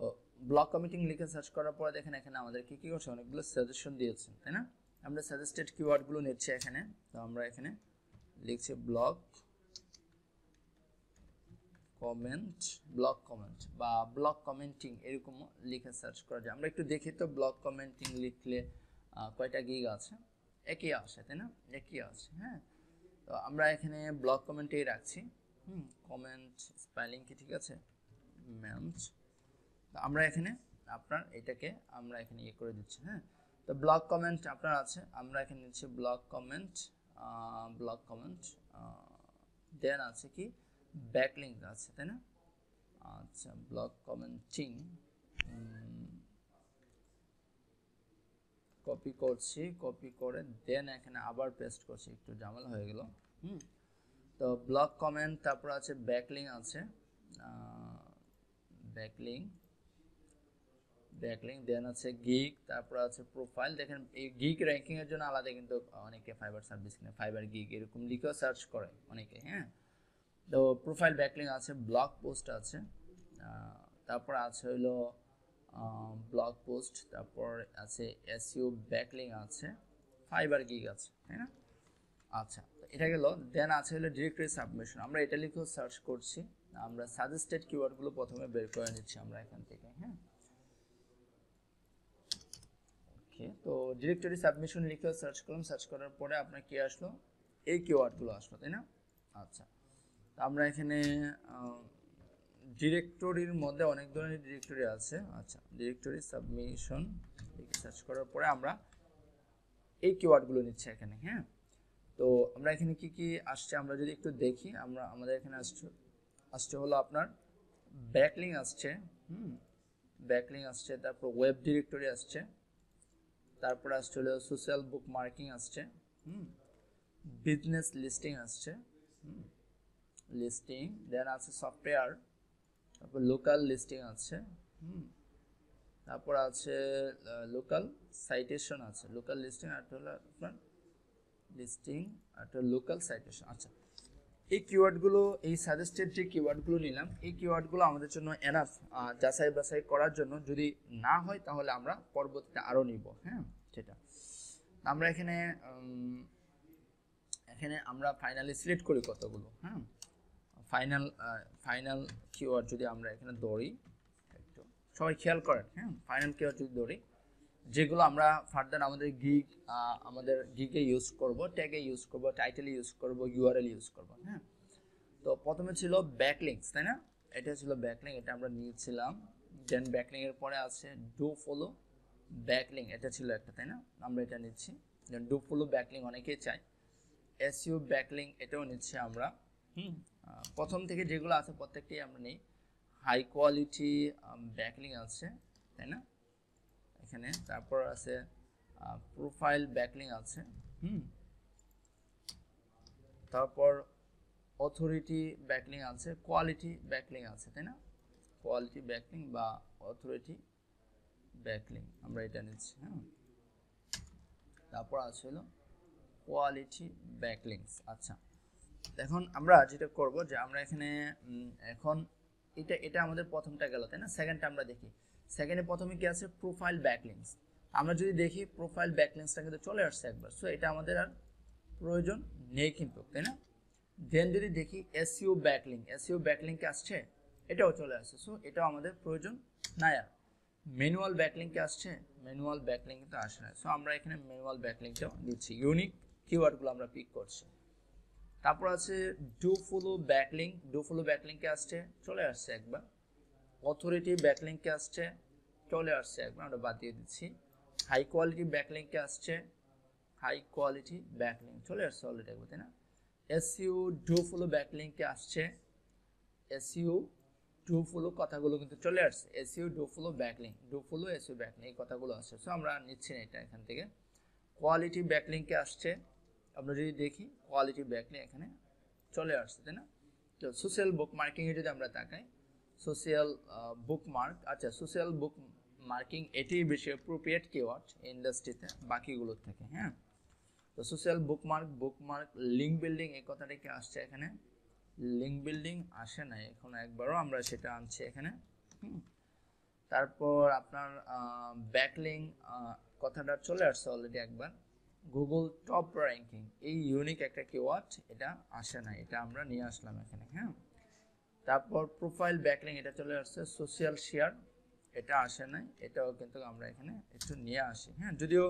ব্লগ কমেন্টিং লিখে সার্চ করার পরে দেখেন এখানে আমাদের কি কি করছে, অনেকগুলো সাজেশন দিয়েছে, তাই না? আমরা সাজেস্টেড কিওয়ার্ডগুলো নিচ্ছি এখানে, তো আমরা এখানে লিখছি ব্লগ কমেন্ট বা ব্লগ কমেন্টিং, এরকম লিখে সার্চ করা যায়। আমরা একটু দেখি তো ব্লগ কমেন্টিং লিখলে কয়টা গিগ আছে, একই আসে, তাই না? একই আসে। হ্যাঁ, তো আমরা এখানে ব্লগ কমেন্টেই রাখছি। কমেন্ট স্পেলিং কি ঠিক আছে, মেন্ট। তো আমরা এখানে আপনার এটাকে আমরা এখানে ইয়ে করে দিচ্ছি। হ্যাঁ, তো ব্লগ কমেন্ট আপনার আছে, আমরা এখানে নিচ্ছি ব্লগ কমেন্ট, দেন আছে কি ব্যাকলিংক আছে, তাই না? আচ্ছা, ব্লগ কমেন্টিং কপি করছি, কপি করে দেন এখানে আবার পেস্ট করছি, একটু ঝামেলা হয়ে গেল। তো ব্লগ কমেন্ট, তারপর আছে ব্যাকলিং আছে, ব্যাকলিং দেন আছে গিগ, তারপর আছে প্রোফাইল। দেখেন এই গিগ র্যাঙ্কিং এর জন্য আলাদা কিন্তু অনেকে ফাইবার সার্ভিস কিনে, ফাইবার গিগ এরকম লিখেও সার্চ করে অনেকে। হ্যাঁ, তো প্রোফাইল ব্যাকলিং আছে, ব্লগ পোস্ট আছে, তারপর আছে হলো ব্লগ পোস্ট, তারপর আছে এসইও ব্যাকলিং আছে, ফাইবার গিগ আছে, তাই না? আচ্ছা, এটা গেল। দেন আছে হলো ডিরেক্টরি সাবমিশন, আমরা এটা লিখেও সার্চ করছি, আমরা সাজেস্টেড কিওয়ার্ডগুলো প্রথমে বের করে নিচ্ছি আমরা এখান থেকে। হ্যাঁ, ওকে, তো ডিরেক্টরি সাবমিশন লিখে সার্চ করলাম, সার্চ করার পরে আপনার কি আসলো, এই কিওয়ার্ডগুলো আসলো, তাই না? আচ্ছা, তো আমরা এখানে ডিরেক্টরির মধ্যে অনেক ধরনের ডিরেক্টরি আছে। আচ্ছা, ডিরেক্টরি সাবমিশন লিখে সার্চ করার পরে আমরা এই কিওয়ার্ডগুলো নিচ্ছি এখানে। হ্যাঁ, তো আমরা এখানে কি কি আসছে আমরা যদি একটু দেখি, আমাদের এখানে আসছে হলো আপনার ব্যাকলিং আসছে, ব্যাকলিং আসছে, তারপর ওয়েব ডিরেক্টরি আসছে, তারপর আসছে হলো সোশ্যাল বুক মার্কিং আসছে, বিজনেস লিস্টিং আসছে, লিস্টিং, দেন আছে সফটওয়্যার, তারপর লোকাল লিস্টিং আছে, তারপর আছে লোকাল সাইটেশন আছে, লোকাল লিস্টিং আর হলো আপনার লিস্টিং আর লোকাল সাইটেশন। আচ্ছা, এই কিওয়ার্ডগুলো, এই সাজেস্টেড যে কিওয়ার্ডগুলো নিলাম, এই কিওয়ার্ডগুলো আমাদের জন্য এনাফ যাচাই বাছাই করার জন্য। যদি না হয় তাহলে আমরা পরবর্তীতে আরও নিব। হ্যাঁ, সেটা আমরা এখানে আমরা ফাইনালি সিলেক্ট করি কতগুলো। হ্যাঁ, ফাইনাল কিওয়ার্ড যদি আমরা এখানে ধরি, একটু সবাই খেয়াল করেন। হ্যাঁ, ফাইনাল কিওয়ার্ড যদি ধরি, যেগুলো আমরা ফার্দার আমাদের গিগে ইউজ করব, ট্যাগে ইউজ করব, টাইটেলে ইউজ করব, ইউআরএল ইউজ করব। হ্যাঁ, তো প্রথমে ছিল ব্যাকলিংস, তাই না? এটা ছিল ব্যাকলিং, এটা আমরা নিয়েছিলাম। দেন ব্যাকলিং এর পরে আছে ডু ফলো ব্যাকলিং, এটা ছিল একটা, তাই না? আমরা এটা নিচ্ছি। দেন ডু ফলো ব্যাকলিং অনেকেই চাই। এসইও ব্যাকলিং, এটাও নিচ্ছি আমরা। প্রথম থেকে যেগুলো আছে প্রত্যেকটাই আমরা নিই। হাই কোয়ালিটি ব্যাকলিং আছে, তাই না? এখানে তারপর আছে প্রোফাইল ব্যাকলিং আছে, তারপর অথরিটি ব্যাকলিং আছে, কোয়ালিটি ব্যাকলিং আছে, তাই না? কোয়ালিটি ব্যাকলিং বা অথরিটি ব্যাকলিং আমরা এটা নিচ্ছি। হ্যাঁ, তারপর আছে হলো কোয়ালিটি ব্যাকলিংস। আচ্ছা, এখন আমরা যেটা করব যে আমরা এখানে এখন এটা আমাদের প্রথমটা গেল, তাই না? সেকেন্ডটা আমরা দেখি। সেকেন্ডে প্রথমে কি আছে, প্রোফাইল ব্যাকলিংস। আমরা যদি দেখি প্রোফাইল ব্যাকলিংসটা কিন্তু চলে আসছে একবার, সো এটা আমাদের আর প্রয়োজন নেই কিন্তু, তাই না? দেন যদি দেখি এসইও ব্যাকলিং কে আসছে, এটাও চলে আসছে, সো এটাও আমাদের প্রয়োজন নাই আর। ম্যানুয়াল ব্যাকলিং কে আসছে, ম্যানুয়াল ব্যাকলিং কিন্তু আসে না, সো আমরা এখানে ম্যানুয়াল ব্যাকলিংটাও দিচ্ছি। ইউনিক কিওয়ার্ডগুলো আমরা পিক করছি। তারপর আছে ডু ফলো ব্যাকলিং কে আসছে, চলে আসছে একবার। অথরিটি ব্যাকলিং কে আসছে, চলে আসছে একবার, আমরা বাদ দিয়ে দিচ্ছি। হাই কোয়ালিটি ব্যাকলিং কে আসছে, হাই কোয়ালিটি ব্যাকলিং চলে আসছে অলরেডি একবার, তাই না? এসইও ডু ফলো ব্যাকলিং কে আসছে, এসইও ডু ফলো কথাগুলো কিন্তু চলে আসছে। SEO do follow backlink, do follow SEO backlink এই কথাগুলো আসছে, সো আমরা নিচ্ছি না এটা এখান থেকে। কোয়ালিটি ব্যাকলিং কে আসছে, আমরা যদি দেখি কোয়ালিটি ব্যাকলিং এখানে চলে আসছে, তাই না? তো সোশ্যাল বুক মার্কিং এ যদি আমরা তাকাই, সোশ্যাল বুক মার্ক, আচ্ছা সোশ্যাল বুক মার্কিং এটি বেশি অ্যাপ্রোপ্রিয়েট কিওয়ার্ড ইন্ডাস্ট্রিতে বাকিগুলোর থেকে। হ্যাঁ, তো সোশ্যাল বুকমার্ক লিঙ্ক বিল্ডিং এই কথাটা কি আসছে এখানে? লিঙ্ক বিল্ডিং আসে না এখন একবারও, আমরা সেটা আনছি এখানে। তারপর আপনার ব্যাকলিং কথাটা চলে আসছে অলরেডি একবার। গুগল টপ র্যাঙ্কিং, এই ইউনিক একটা কিওয়ার্ড, এটা আসে না, এটা আমরা নিয়ে আসলাম এখানে। হ্যাঁ, তারপর প্রোফাইল ব্যাকলিং এটা চলে আসছে। সোশ্যাল শেয়ার এটা আসে নাই, এটাও কিন্তু আমরা এখানে একটু নিয়ে আসি। হ্যাঁ, যদিও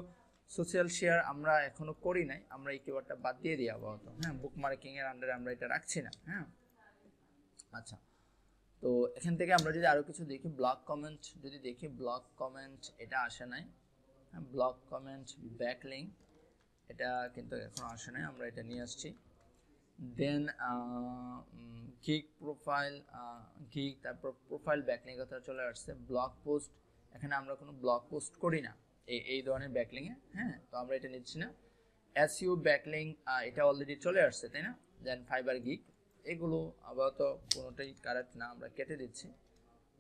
সোশ্যাল শেয়ার আমরা এখনো করি নাই, আমরা এই কিওয়ার্ডটা বাদ দিয়ে দিই আপাতত। হ্যাঁ, বুক মার্কিং এর আন্ডারে আমরা এটা রাখছি না। হ্যাঁ, আচ্ছা, তো এখান থেকে আমরা যদি আরো কিছু দেখি, ব্লগ কমেন্ট যদি দেখি, ব্লগ কমেন্ট এটা আসে নাই। হ্যাঁ, ব্লগ কমেন্ট ব্যাকলিং এটা কিন্তু এখনো আসে নাই, আমরা এটা নিয়ে আসছি। দেন গিগ প্রোফাইল, তারপর প্রোফাইল ব্যাকলিং কথা চলে আসছে। ব্লগ পোস্ট, এখানে আমরা কোনো ব্লগ পোস্ট করি না এই ধরনের ব্যাকলিংয়ে। হ্যাঁ, তো আমরা এটা নিচ্ছি না। এসইও ব্যাকলিং এটা অলরেডি চলে আসছে, তাই না? দেন ফাইবার গিগ, এগুলো আপাতত কোনোটাই কারেক্ট না, আমরা কেটে দিচ্ছি।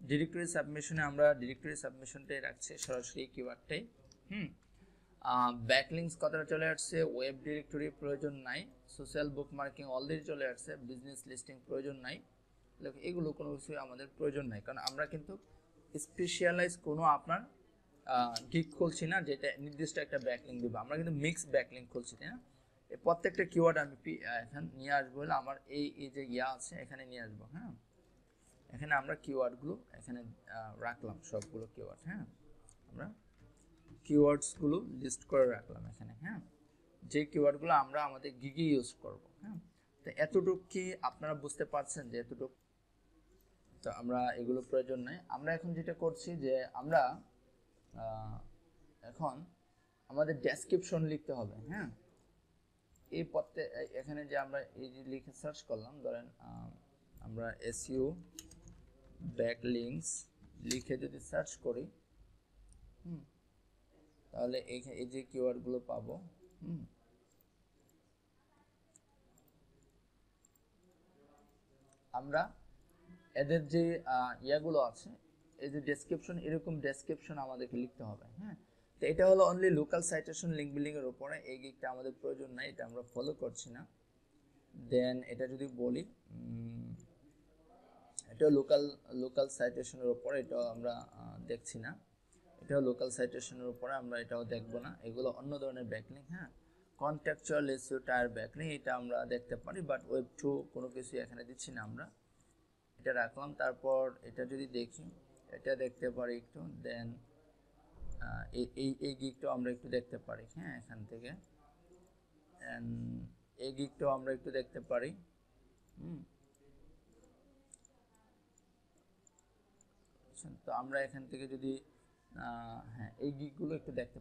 ডিরেক্টরি সাবমিশনে আমরা ডিরেক্টরি সাবমিশনটাই রাখছি, সরাসরি কিওয়ার্ডটাই। ব্যাকলিংস কথাটা চলে আসছে। ওয়েব ডিরেক্টরি প্রয়োজন নাই। সোশ্যাল বুক মার্কিং অলরেডি চলে আসছে। বিজনেস লিস্টিং প্রয়োজন নাই। এগুলো কোনো কিছুই আমাদের প্রয়োজন নাই, কারণ আমরা কিন্তু স্পেশালাইজ কোনো আপনার গিগ খুলছি না যেটা নির্দিষ্ট একটা ব্যাকলিং দিব, আমরা কিন্তু মিক্স ব্যাকলিং খুলছি, তাই না? এই প্রত্যেকটা কিওয়ার্ড আমি এখানে নিয়ে আসবো, হলে আমার এই যে আছে এখানে নিয়ে আসবো। হ্যাঁ, এখানে আমরা কিওয়ার্ডগুলো এখানে রাখলাম, সবগুলো কিওয়ার্ড। হ্যাঁ, আমরা কিওয়ার্ডসগুলো লিস্ট করে রাখলাম এখানে। হ্যাঁ, যে কিওয়ার্ডগুলো আমরা আমাদের গিগে ইউজ করব। হ্যাঁ, তো এতটুকু কি আপনারা বুঝতে পারছেন যে এতটুকু? তো আমরা এগুলো প্রয়োজন নাই। আমরা এখন যেটা করছি যে আমরা এখন আমাদের ডেসক্রিপশন লিখতে হবে। হ্যাঁ, এই পথে এখানে যে আমরা এই যে লিখে সার্চ করলাম, ধরেন আমরা এসইও ব্যাকলিংকস লিখে যদি সার্চ করি, তাহলে এই যে কিওয়ার্ডগুলো পাবো। আমরা এদের যে ইয়াগুলো আছে, এই যে ডেসক্রিপশন, এরকম ডেসক্রিপশন আমাদেরকে লিখতে হবে। হ্যাঁ, তো এটা হলো only local citation link building এর উপরে। এই গিকটা আমাদের প্রয়োজন নাই, এটা আমরা ফলো করছি না। দেন এটা যদি বলি, এটা লোকাল সাইটেশনের উপরে, এটা আমরা দেখছি না। এটাও লোকাল সাইটেশনের উপরে, আমরা এটাও দেখবো না। এগুলো অন্য ধরনের ব্যাকলিঙ্ক। হ্যাঁ, কন্টেক্সচুয়াল এসইও টায়ার ব্যাকলিঙ্ক এটা আমরা দেখতে পারি, বাট ওয়েব 2 কোনো কিছু এখানে দিচ্ছি না আমরা। এটা রাখলাম। তারপর এটা যদি দেখি, এটা দেখতে পারি একটু। দেন এই গিকটাও আমরা একটু দেখতে পারি। হ্যাঁ, এখান থেকে এই গিকটাও আমরা একটু দেখতে পারি। তো আমরা এখান থেকে যদি হ্যাঁ, এই গিকগুলো একটু দেখতে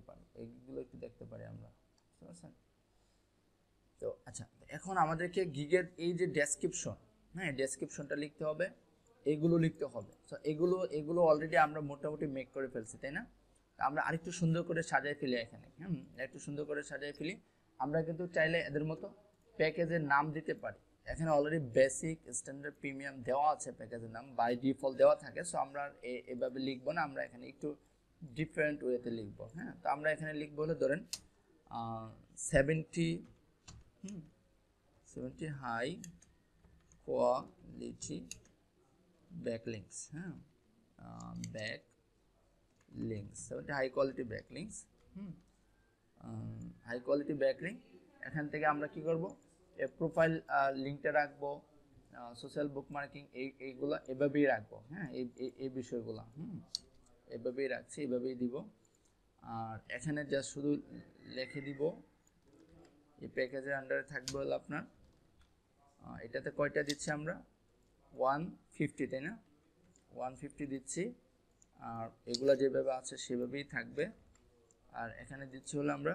পারি, আমরা, বুঝতে পারছেন? তো আচ্ছা, এখন আমাদেরকে গিগের এই যে ডেসক্রিপশন, হ্যাঁ, ডেসক্রিপশনটা লিখতে হবে, এগুলো লিখতে হবে। তো এগুলো অলরেডি আমরা মোটামুটি মেক করে ফেলছি, তাই না? আমরা আরেকটু সুন্দর করে সাজাই ফেলি এখানে। একটু সুন্দর করে সাজাই ফেলি। আমরা কিন্তু চাইলে এদের মতো প্যাকেজের নাম দিতে পারি। এখানে অলরেডি বেসিক, স্ট্যান্ডার্ড, প্রিমিয়াম দেওয়া আছে প্যাকেজের নাম, বাই ডিফল্ট দেওয়া থাকে। সো আমরা এভাবে লিখবো না, আমরা এখানে একটু ডিফারেন্ট ওয়েতে লিখবো। হ্যাঁ, তো আমরা এখানে লিখবো হলে ধরেন 70 হাই কোয়ালিটি ব্যাকলিংকস। হ্যাঁ, backlinks 70 high quality backlinks. High quality backlink. এখান থেকে আমরা কি করব, প্রোফাইল লিঙ্কটা রাখবো, সোশ্যাল বুকমার্কিং এইগুলো এভাবেই রাখবো। হ্যাঁ, এই বিষয়গুলো এভাবেই রাখছি, এভাবেই দিব। আর এখানে জাস্ট শুধু লিখে দিব এই প্যাকেজের আন্ডারে থাকবে হলো আপনার এটাতে কয়টা দিচ্ছি আমরা, 150, তাই না? 150 দিচ্ছি। আর এগুলা যেভাবে আছে সেভাবেই থাকবে। আর এখানে দিচ্ছি হলো আমরা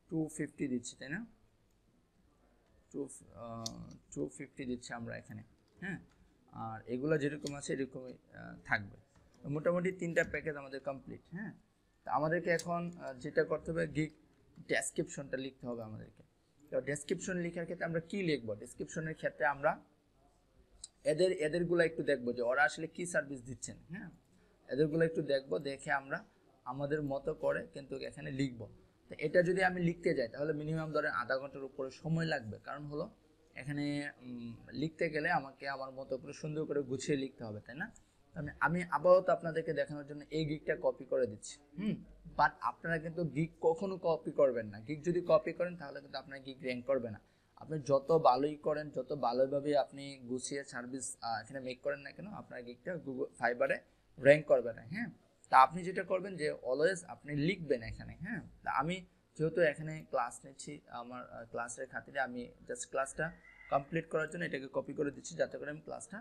250 দিচ্ছি, তাই না? 250 দিচ্ছি আমরা এখানে। হ্যাঁ, আর এগুলো যেরকম আছে এরকমই থাকবে। মোটামুটি 3টা প্যাকেজ আমাদের কমপ্লিট। হ্যাঁ, তো আমাদেরকে এখন যেটা করতে হবে, গিগ ডেসক্রিপশনটা লিখতে হবে আমাদেরকে। তো ডেসক্রিপশন লেখার ক্ষেত্রে আমরা কি লিখবো? ডেসক্রিপশনের ক্ষেত্রে আমরা এদেরগুলো একটু দেখবো যে ওরা আসলে কি সার্ভিস দিচ্ছেন। হ্যাঁ, এদেরগুলো একটু দেখবো, দেখে আমরা আমাদের মতো করে কিন্তু এখানে লিখবো। তো এটা যদি আমি লিখতে যাই তাহলে মিনিমাম ধরেন আধা ঘন্টার উপরে সময় লাগবে। কারণ হলো এখানে লিখতে গেলে আমাকে আমার মতো করে সুন্দর করে গুছিয়ে লিখতে হবে, তাই না? আমি আপাতত আপনাদেরকে দেখানোর জন্য এই গিগটা কপি করে দিচ্ছি। বাট আপনারা কিন্তু গিগ কখনো কপি করবেন না। গিগ যদি কপি করেন তাহলে কিন্তু আপনার গিগ র্যাঙ্ক করবে না। আপনি যত ভালোই করেন, যত ভালোভাবে আপনি গুছিয়ে সার্ভিস এখানে মেক করেন না কেন, আপনার গিগটা গুগল ফাইবারে র্যাঙ্ক করবে না। হ্যাঁ, তা আপনি যেটা করবেন যে অলওয়েজ আপনি লিখবেন এখানে। হ্যাঁ, তা আমি যেহেতু এখানে ক্লাস নিচ্ছি, আমার ক্লাসের খাতিরে আমি জাস্ট ক্লাসটা কমপ্লিট করার জন্য এটাকে কপি করে দিচ্ছি, যাতে করে আমি ক্লাসটা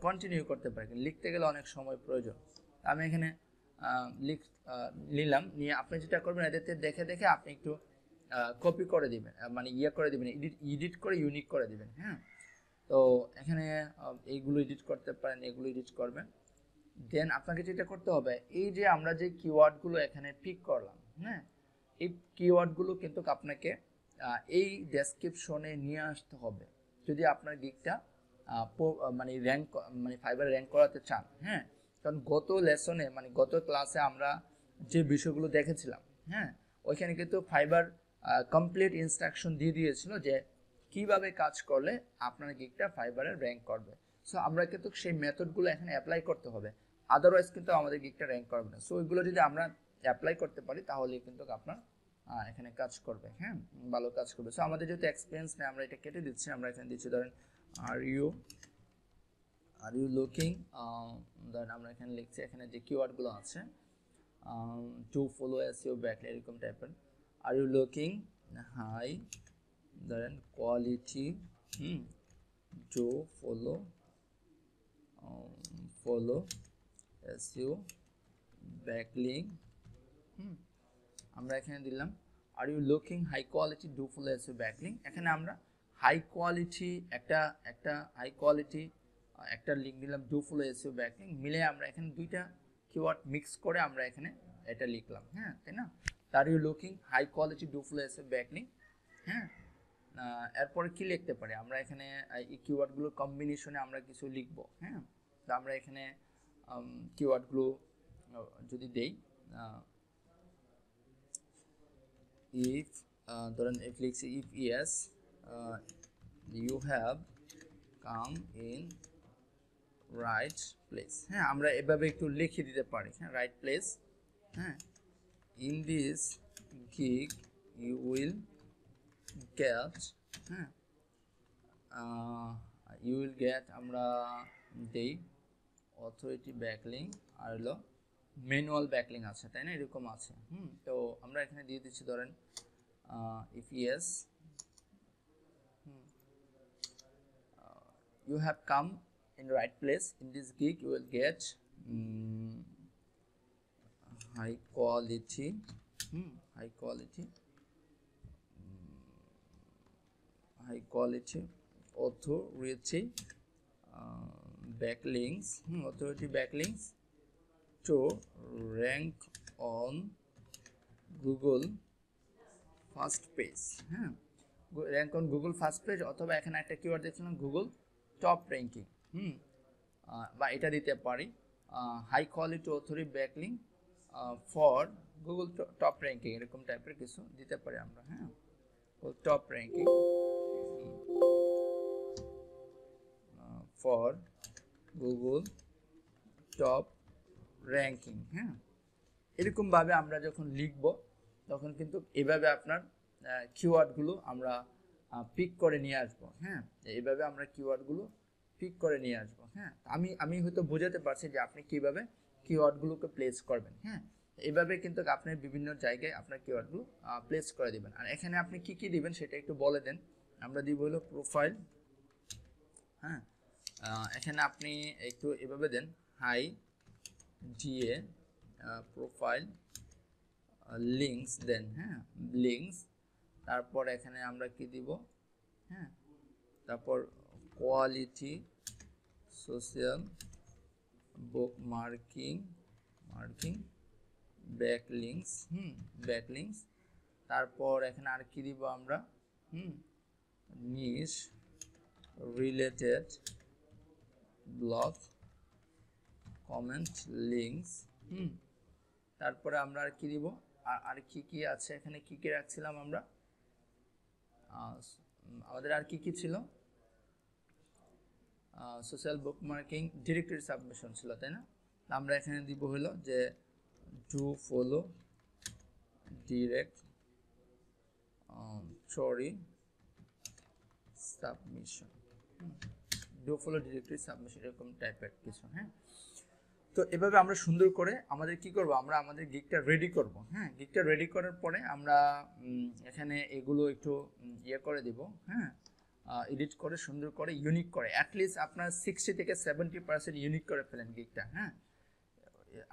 কন্টিনিউ করতে পারি। লিখতে গেলে অনেক সময় প্রয়োজন। আমি এখানে নিলাম, নিয়ে আপনি যেটা করবেন এদেরতে দেখে দেখে আপনি একটু কপি করে দিবেন, মানে করে দিবেন, এডিট করে ইউনিক করে দিবেন। হ্যাঁ, তো এখানে এইগুলো এডিট করতে পারেন, এগুলো এডিট করবেন। দেন আপনাকে যেটা করতে হবে, এই যে আমরা যে কিওয়ার্ডগুলো এখানে পিক করলাম, হ্যাঁ, এই কিওয়ার্ডগুলো কিন্তু আপনাকে এই ডেসক্রিপশনে নিয়ে আসতে হবে যদি আপনার গিগটা মানে র্যাঙ্ক, মানে ফাইবারে র্যাঙ্ক করাতে চান। হ্যাঁ, কারণ গত লেসনে, মানে গত ক্লাসে আমরা যে বিষয়গুলো দেখেছিলাম, হ্যাঁ, ওইখানে কিন্তু ফাইবার কমপ্লিট ইনস্ট্রাকশন দিয়ে দিয়েছিল যে কিভাবে কাজ করলে আপনার গিগটা ফাইবারে র্যাঙ্ক করবে। সো আমরা কিন্তু সেই মেথডগুলো এখানে অ্যাপ্লাই করতে হবে, আদারওয়াইজ কিন্তু আমাদের গিগটা র্যাঙ্ক করবে না। সো ওইগুলো যদি আমরা অ্যাপ্লাই করতে পারি তাহলে কিন্তু আপনার এখানে কাজ করবে। হ্যাঁ, ভালো কাজ করবে। সো আমাদের যেহেতু এক্সপিরিয়েন্স নেই, আমরা এটা কেটে দিচ্ছি। আমরা এখানে দিচ্ছি ধরেন আর ইউ লুকিং, ধরেন আমরা এখানে লিখছি, এখানে যে কিওয়ার্ডগুলো আছে টু ফলো এসইও ব্যাকলিং এরকম টাইপের। আর ইউ লুকিং হাই ধরেন quality to follow SEO backlink. আমরা এখানে দিলাম are you looking high quality do follow SEO backlink. এখানে আমরা হাই কোয়ালিটি একটা হাই কোয়ালিটি একটা লিঙ্ক দিলাম, ডু ফলো এসইও ব্যাকলিং, মিলে আমরা এখানে দুইটা কিওয়ার্ড মিক্স করে আমরা এখানে এটা লিখলাম, হ্যাঁ তাই না। Are you looking high quality do follow SEO backlink. হ্যাঁ, এরপরে কি লিখতে পারি আমরা এখানে, এই কিওয়ার্ডগুলোর কম্বিনেশনে আমরা কিছু লিখব। হ্যাঁ, তো আমরা এখানে কিওয়ার্ডগুলো যদি দেই, if ধরেন if লিখছি if yes you have come in right place। হ্যাঁ, আমরা এভাবে একটু লিখে দিতে পারি, হ্যাঁ right place। হ্যাঁ, in this gig you will get, হ্যাঁ you will get আমরা দেই অথরিটি ব্যাকলিং আর হলো ম্যানুয়াল ব্যাকলিং আছে, তাই না, এরকম আছে। তো আমরা এখানে দিয়ে দিচ্ছি ধরেন if yes you have come in right place, in this gig you will get high quality authority backlinks to rank on Google first page। হ্যাঁ, rank on Google first page, অথবা এখানে একটা কিওয়ার্ড দিয়েছিলাম গুগল টপ র্যাঙ্কিং। বা এটা দিতে পারি high quality authority backlink for Google top ranking, এরকম টাইপের কিছু দিতে পারি আমরা। হ্যাঁ, top ranking for Google top ranking. হ্যাঁ, এরকমভাবে আমরা যখন লিখব তখন কিন্তু এভাবে আপনার কিওয়ার্ডগুলো আমরা পিক করে নিয়ে আসবো। হ্যাঁ, এইভাবে আমরা কিওয়ার্ডগুলো পিক করে নিয়ে আসবো। হ্যাঁ, আমি হয়তো বোঝাতে পারছি যে আপনি কিভাবে কিওয়ার্ডগুলোকে প্লেস করবেন। হ্যাঁ, এইভাবে কিন্তু আপনি বিভিন্ন জায়গায় আপনার কিওয়ার্ডগুলো প্লেস করে দিবেন। আর এখানে আপনি কি কি দিবেন সেটা একটু বলে দেন। আমরা দিব হলো প্রোফাইল। হ্যাঁ, এখানে আপনি একটু এভাবে দেন হাই ডিএ প্রোফাইল লিঙ্কস দেন। হ্যাঁ, লিঙ্কস, তারপর এখানে আমরা কি দিব, হ্যাঁ তারপর কোয়ালিটি সোশ্যাল বুক মার্কিং ব্যাকলিংস। তারপর এখানে আর কি দিব আমরা, নিশ রিলেটেড ব্লগ কমেন্ট লিঙ্কস। তারপরে আমরা আর কি দিব, আর কি আছে এখানে, কি রাখছিলাম আমরা, আমাদের আর কি ছিল, সোশ্যাল বুক মার্কিং ডিরেক্টরি সাবমিশন ছিল, তাই না। আমরা এখানে দিব হলো যে ডু ফলো ডিরেক্টরি সাবমিশন, এরকম টাইপের কিছু। হ্যাঁ, তো এভাবে আমরা সুন্দর করে আমাদের কি করব, আমরা আমাদের গিগটা রেডি করব। হ্যাঁ, গিগটা রেডি করার পরে আমরা এখানে এগুলো একটু ইয়ে করে দিব। হ্যাঁ, এডিট করে সুন্দর করে ইউনিক করে অ্যাটলিস্ট আপনার 60 থেকে 70% ইউনিক করে ফেলেন গিগটা। হ্যাঁ,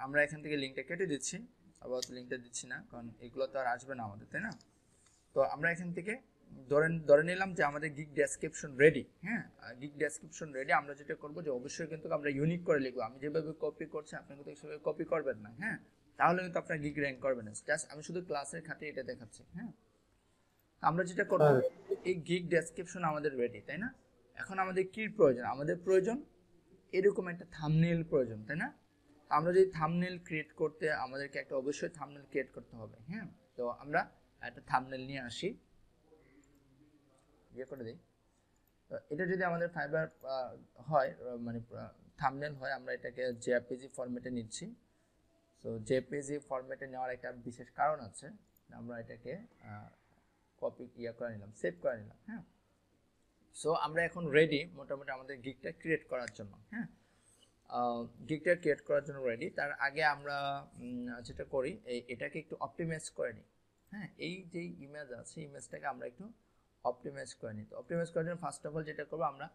আমরা এখান থেকে লিঙ্কটা কেটে দিচ্ছি, আবার লিঙ্কটা দিচ্ছি না কারণ এগুলো তো আর আসবে না আমাদের, তাই না। তো আমরা এখান থেকে ধরে নিলাম যে আমাদের গিগ ডেসক্রিপশন রেডি। হ্যাঁ, গিগ ডেসক্রিপশন রেডি। আমরা যেটা করবো যে অবশ্যই কিন্তু আমরা ইউনিক করে লিখবো। আমি যেভাবে কপি করছি আপনি কিন্তু সেভাবে কপি করবেন না। হ্যাঁ, তাহলে কিন্তু আপনার গিগ র্যাঙ্ক করবেন না। জাস্ট আমি শুধু ক্লাসের খাতে এটা দেখাচ্ছি। হ্যাঁ, আমরা যেটা করবো, এই গিগ ডেসক্রিপশন আমাদের রেডি, তাই না। এখন আমাদের কি প্রয়োজন, আমাদের প্রয়োজন এরকম একটা থাম্বনেইল প্রয়োজন, তাই না। আমরা যদি থাম্বনেইল ক্রিয়েট করতে, আমাদেরকে একটা অবশ্যই থাম্বনেইল ক্রিয়েট করতে হবে। হ্যাঁ, তো আমরা একটা থাম্বনেইল নিয়ে আসি, ইয়ে করে দিই। তো এটা যদি আমাদের ফাইবার হয়, মানে থাম্বনেইল হয়, আমরা এটাকে জেপিজি ফরম্যাটে নিচ্ছি। সো জেপিজি ফরম্যাটে নেওয়ার একটা বিশেষ কারণ আছে, আমরা এটাকে কপি করে নিলাম, সেভ করে নিলাম। হ্যাঁ, সো আমরা এখন রেডি মোটামুটি আমাদের গিগটা ক্রিয়েট করার জন্য। হ্যাঁ, গিগটা ক্রিয়েট করার জন্য রেডি। তার আগে আমরা যেটা করি এটাকে একটু অপটিমাইজ করে নিই। হ্যাঁ, এই যে ইমেজ আছে ইমেজটাকে আমরা একটু অপটিমাইজ করে নিই। তো অপটিমাইজ করার জন্য ফার্স্ট অফ অল যেটা করবো আমরা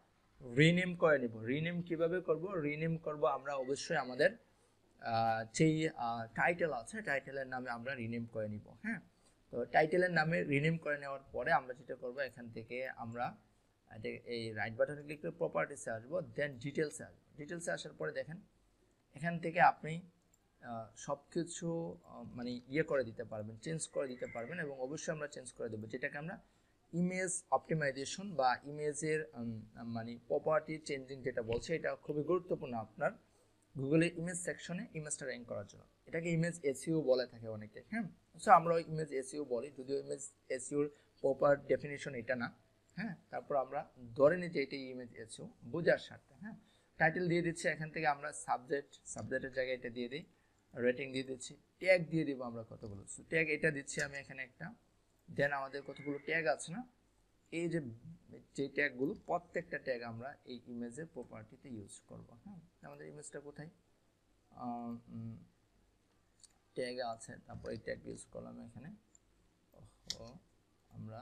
রিনেম করে নিব। রিনেম কিভাবে করব? রিনেম করব আমরা অবশ্যই আমাদের যেই টাইটেল আছে টাইটেলের নামে আমরা রিনেম করে নিব। হ্যাঁ, তো টাইটেলের নামে রিনেম করে নেওয়ার পরে আমরা যেটা করব এখান থেকে আমরা এই রাইট বাটনে ক্লিক করে প্রপার্টিসে আসবো, দেন ডিটেলসে আসবো। ডিটেলসে আসার পরে দেখেন এখান থেকে আপনি সব কিছু মানে ইয়ে করে দিতে পারবেন, চেঞ্জ করে দিতে পারবেন এবং অবশ্যই আমরা চেঞ্জ করে দেবো, যেটাকে আমরা ইমেজ অপটিমাইজেশন বা ইমেজের মানে প্রপার্টি চেঞ্জিং যেটা বলছে। এটা খুবই গুরুত্বপূর্ণ আপনার গুগলের ইমেজ সেকশনে ইমেজটা র্যাঙ্ক করার জন্য। এটাকে ইমেজ এসইও বলে থাকে অনেকে। হ্যাঁ, সো আমরা ইমেজ এসইও বলি, যদিও ইমেজ এসইওর প্রপার ডেফিনেশন এটা না। হ্যাঁ, তারপর আমরা ধরে নিই যে এটি ইমেজ এসইও বোঝার স্বার্থে। হ্যাঁ, টাইটেল দিয়ে দিচ্ছি, এখান থেকে আমরা সাবজেক্টের জায়গায় এটা দিয়ে দিই, রেটিং দিয়ে দিচ্ছি, ট্যাগ দিয়ে দিব আমরা কতগুলো। সো ট্যাগ এটা দিচ্ছি আমি এখানে একটা, দেন আমাদের কতগুলো ট্যাগ আছে না, এই যে ট্যাগগুলো প্রত্যেকটা ট্যাগ আমরা এই ইমেজের প্রপার্টিতে ইউজ করব। হ্যাঁ, আমাদের ইমেজটা কোথায় ট্যাগে আছে, তারপর এই ট্যাগ ইউজ করলাম এখানে। আমরা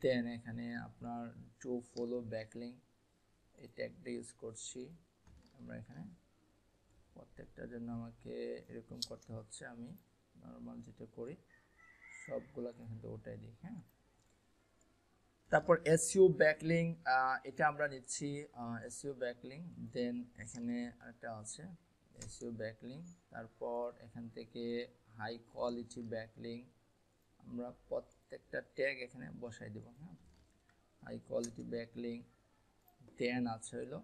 দেন এখানে আপনার টু ফলো ব্যাকলিং এই ট্যাগটা ইউজ করছি আমরা এখানে। প্রত্যেকটার জন্য আমাকে এরকম করতে হচ্ছে, আমি নর্মাল যেটা করি সবগুলোকে এখান থেকে ওটাই দিই। হ্যাঁ, তারপর এসইও ব্যাকলিং এটা আমরা নিচ্ছি, এসইও ব্যাকলিং। দেন এখানে একটা আছে এসইও ব্যাকলিং, তারপর এখান থেকে হাই কোয়ালিটি ব্যাকলিং আমরা প্রত্যেকটা ট্যাগ এখানে বসাই দেব। হ্যাঁ, হাই কোয়ালিটি ব্যাকলিং। দেন আছে হলো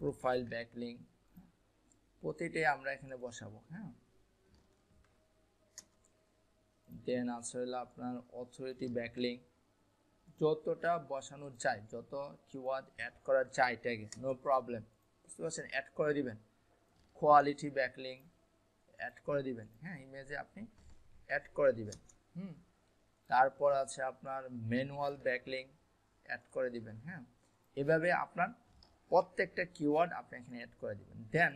প্রোফাইল ব্যাকলিং, প্রতিটাই আমরা এখানে বসাবো। হ্যাঁ, দেন আছে হলো আপনার অথরিটি ব্যাকলিং, যতটা বসানো যায়, যত কিওয়ার্ড অ্যাড করা যায় ট্যাগে নো প্রবলেম, বুঝতে পারছেন, অ্যাড করে দিবেন। কোয়ালিটি ব্যাকলিং অ্যাড করে দিবেন। হ্যাঁ, ইমেজে আপনি অ্যাড করে দিবেন। তারপর আছে আপনার ম্যানুয়াল ব্যাকলিং অ্যাড করে দিবেন। হ্যাঁ, এভাবে আপনার প্রত্যেকটা কিওয়ার্ড আপনি এখানে অ্যাড করে দিবেন। দেন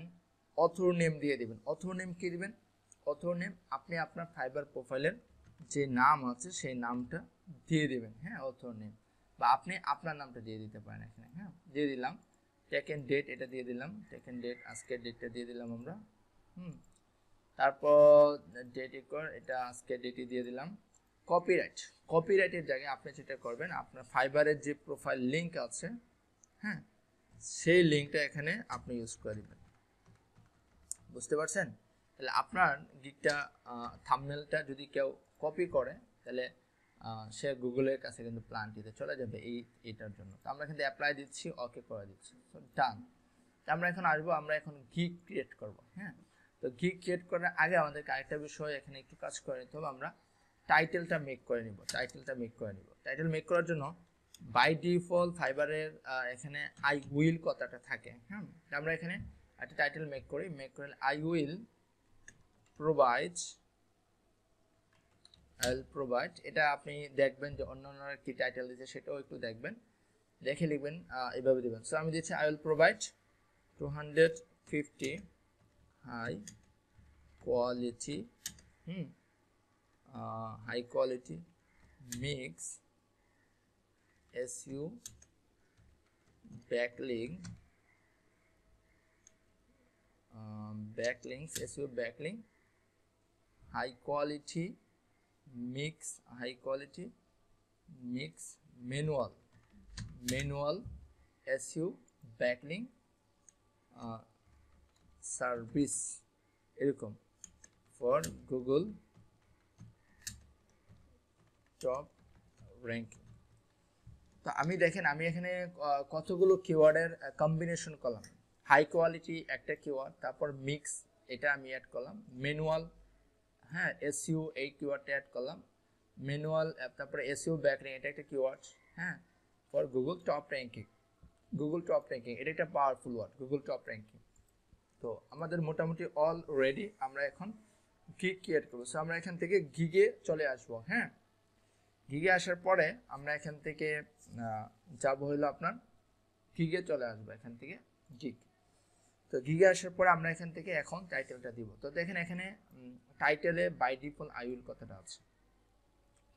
অথর নেম দিয়ে দিবেন। অথর নেম কি দিবেন? অথর নেম আপনি আপনার ফাইবার প্রোফাইলের যে নাম আছে সেই নামটা দিয়ে দেবেন। হ্যাঁ, অথর নেম, বা আপনি আপনার নামটা দিয়ে দিতে পারেন এখানে। হ্যাঁ, দিয়ে দিলাম। টেক এন্ড ডেট এটা দিয়ে দিলাম, টেক এন্ড ডেট আজকের ডেটটা দিয়ে দিলাম আমরা। তারপর ডেট ইকুয়াল এটা আজকের ডেটই দিয়ে দিলাম। কপিরাইট, কপিরাইটের জায়গায় আপনি যেটা করবেন আপনার ফাইবারের যে প্রোফাইল লিঙ্ক আছে, হ্যাঁ, সেই লিঙ্কটা এখানে আপনি ইউজ করে দিবেন। বুঝতে পারছেন? তাহলে আপনার গিগটা থাম্বনেলটা যদি কেউ কপি করে তাহলে সে গুগলের কাছে কিন্তু প্ল্যানটিতে চলে যাবে এইটার জন্য। তো আমরা কিন্তু অ্যাপ্লাই দিচ্ছি, ওকে করে দিচ্ছি, সো ডান। আমরা এখন আসবো, আমরা এখন গিগ ক্রিয়েট করব। হ্যাঁ, তো গিগ ক্রিয়েট করার আগে আমাদেরকে আরেকটা বিষয় এখানে একটু কাজ করে নিতে হবে, আমরা টাইটেলটা মেক করে নিব। টাইটেলটা মেক করে নিব। টাইটেল মেক করার জন্য বাই ডিফল্ট ফাইবারের এখানে আই উইল কথাটা থাকে। হ্যাঁ, আমরা এখানে একটা টাইটেল মেক করি, মেক করে আই উইল প্রোভাইড, এটা আপনি দেখবেন যে অন্যান্যরা কি টাইটেল দিচ্ছে সেটাও একটু দেখবেন, দেখে লিখবেন, এইভাবে দিবেন। সো আমি দিচ্ছি I will provide 250 high quality mix SEO backlinks SEO backlink high quality mix manual SEO backlink service এরকম for Google top ranking। তো আমি দেখেন আমি এখানে কতগুলো কিওয়ার্ডের কম্বিনেশন করলাম। হাই কোয়ালিটি একটা কিওয়ার্ড, তারপর মিক্স এটা আমি অ্যাড করলাম, ম্যানুয়াল, হ্যাঁ, এসইও এই কিওয়ার্ডটা অ্যাড করলাম, ম্যানুয়াল, তারপরে এসইও ব্যাকলিঙ্ক এটা একটা কিওয়ার্ড, হ্যাঁ, ফর গুগল টপ র্যাঙ্কিং। এটা একটা powerful word, Google top ranking. তো আমাদের মোটামুটি অল রেডি, আমরা এখন গিগ ক্রিয়েট করবো। সো আমরা এখান থেকে গিগে চলে আসবো। হ্যাঁ, গিগে আসার পরে আমরা এখান থেকে যাব হলো আপনার গিগে চলে আসবো, এখান থেকে গিগ। তো গিগে আসার পরে আমরা এখান থেকে এখন টাইটেলটা দিব। তো দেখেন এখানে টাইটেলে বাই ডিফল্ট আই উইল কথাটা আছে।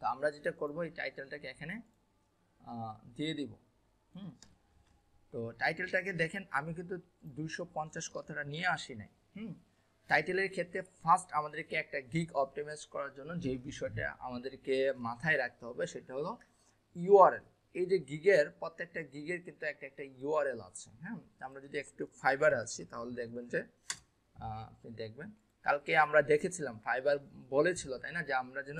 তো আমরা যেটা করব এই টাইটেলটাকে এখানে দিয়ে দিব। তো টাইটেলটাকে দেখেন আমি কিন্তু 250 কথাটা নিয়ে আসি নাই। টাইটেলের ক্ষেত্রে ফার্স্ট আমাদেরকে একটা গিগ অপটিমাইজ করার জন্য যে বিষয়টা আমাদেরকে মাথায় রাখতে হবে সেটা হলো ইউআরএল। এই যে গিগের প্রত্যেকটা গিগের কিন্তু একটা ইউআরএল আছে। আমরা যদি একটু ফাইবারে আছি তাহলে দেখবেন যে আপনি দেখবেন কালকে আমরা দেখেছিলাম ফাইবার বলেছিল তাই না যে আমরা যেন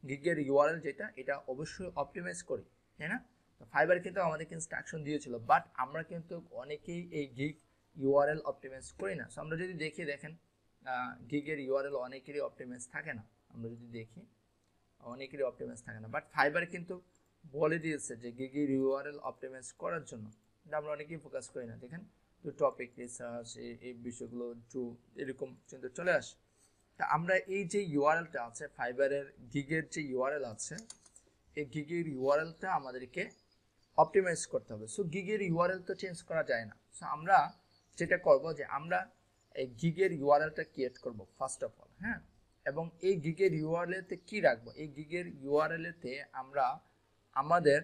গিগের ইউআরএল যেটা এটা অবশ্যই অপটিমাইজ করি, তাই না? তো ফাইবার কিন্তু আমাদেরকে ইনস্ট্রাকশন দিয়েছিল, বাট আমরা কিন্তু অনেকেই এই গিগ ইউআরএল অপটিমাইজ করি না। সো আমরা যদি দেখেন গিগের ইউআরএল অনেকেরই অপটিমাইজ থাকে না। আমরা যদি দেখি অনেকেরই অপটিমাইজ থাকে না, বাট ফাইবার কিন্তু বলে দিয়েছে যে গিগের ইউআরএল অপটিমাইজ করার জন্য। আমরা অনেকেই ফোকাস করি না। দেখেন তো টপিক রিসার্চ এই বিষয়গুলো একটু এরকম কিন্তু চলে আসে। তা আমরা এই যে ইউআরএলটা আছে ফাইবারের গিগের যে ইউআরএল আছে এই গিগের ইউআরএলটা আমাদেরকে অপটিমাইজ করতে হবে। সো গিগের ইউআরএল তো চেঞ্জ করা যায় না। সো আমরা যেটা করব যে আমরা এই গিগের ইউআরএলটা ক্রিয়েট করব ফার্স্ট অফ অল। এবং এই গিগের ইউআরএলতে কি রাখবো, এই গিগের ইউআরএলতে আমরা আমাদের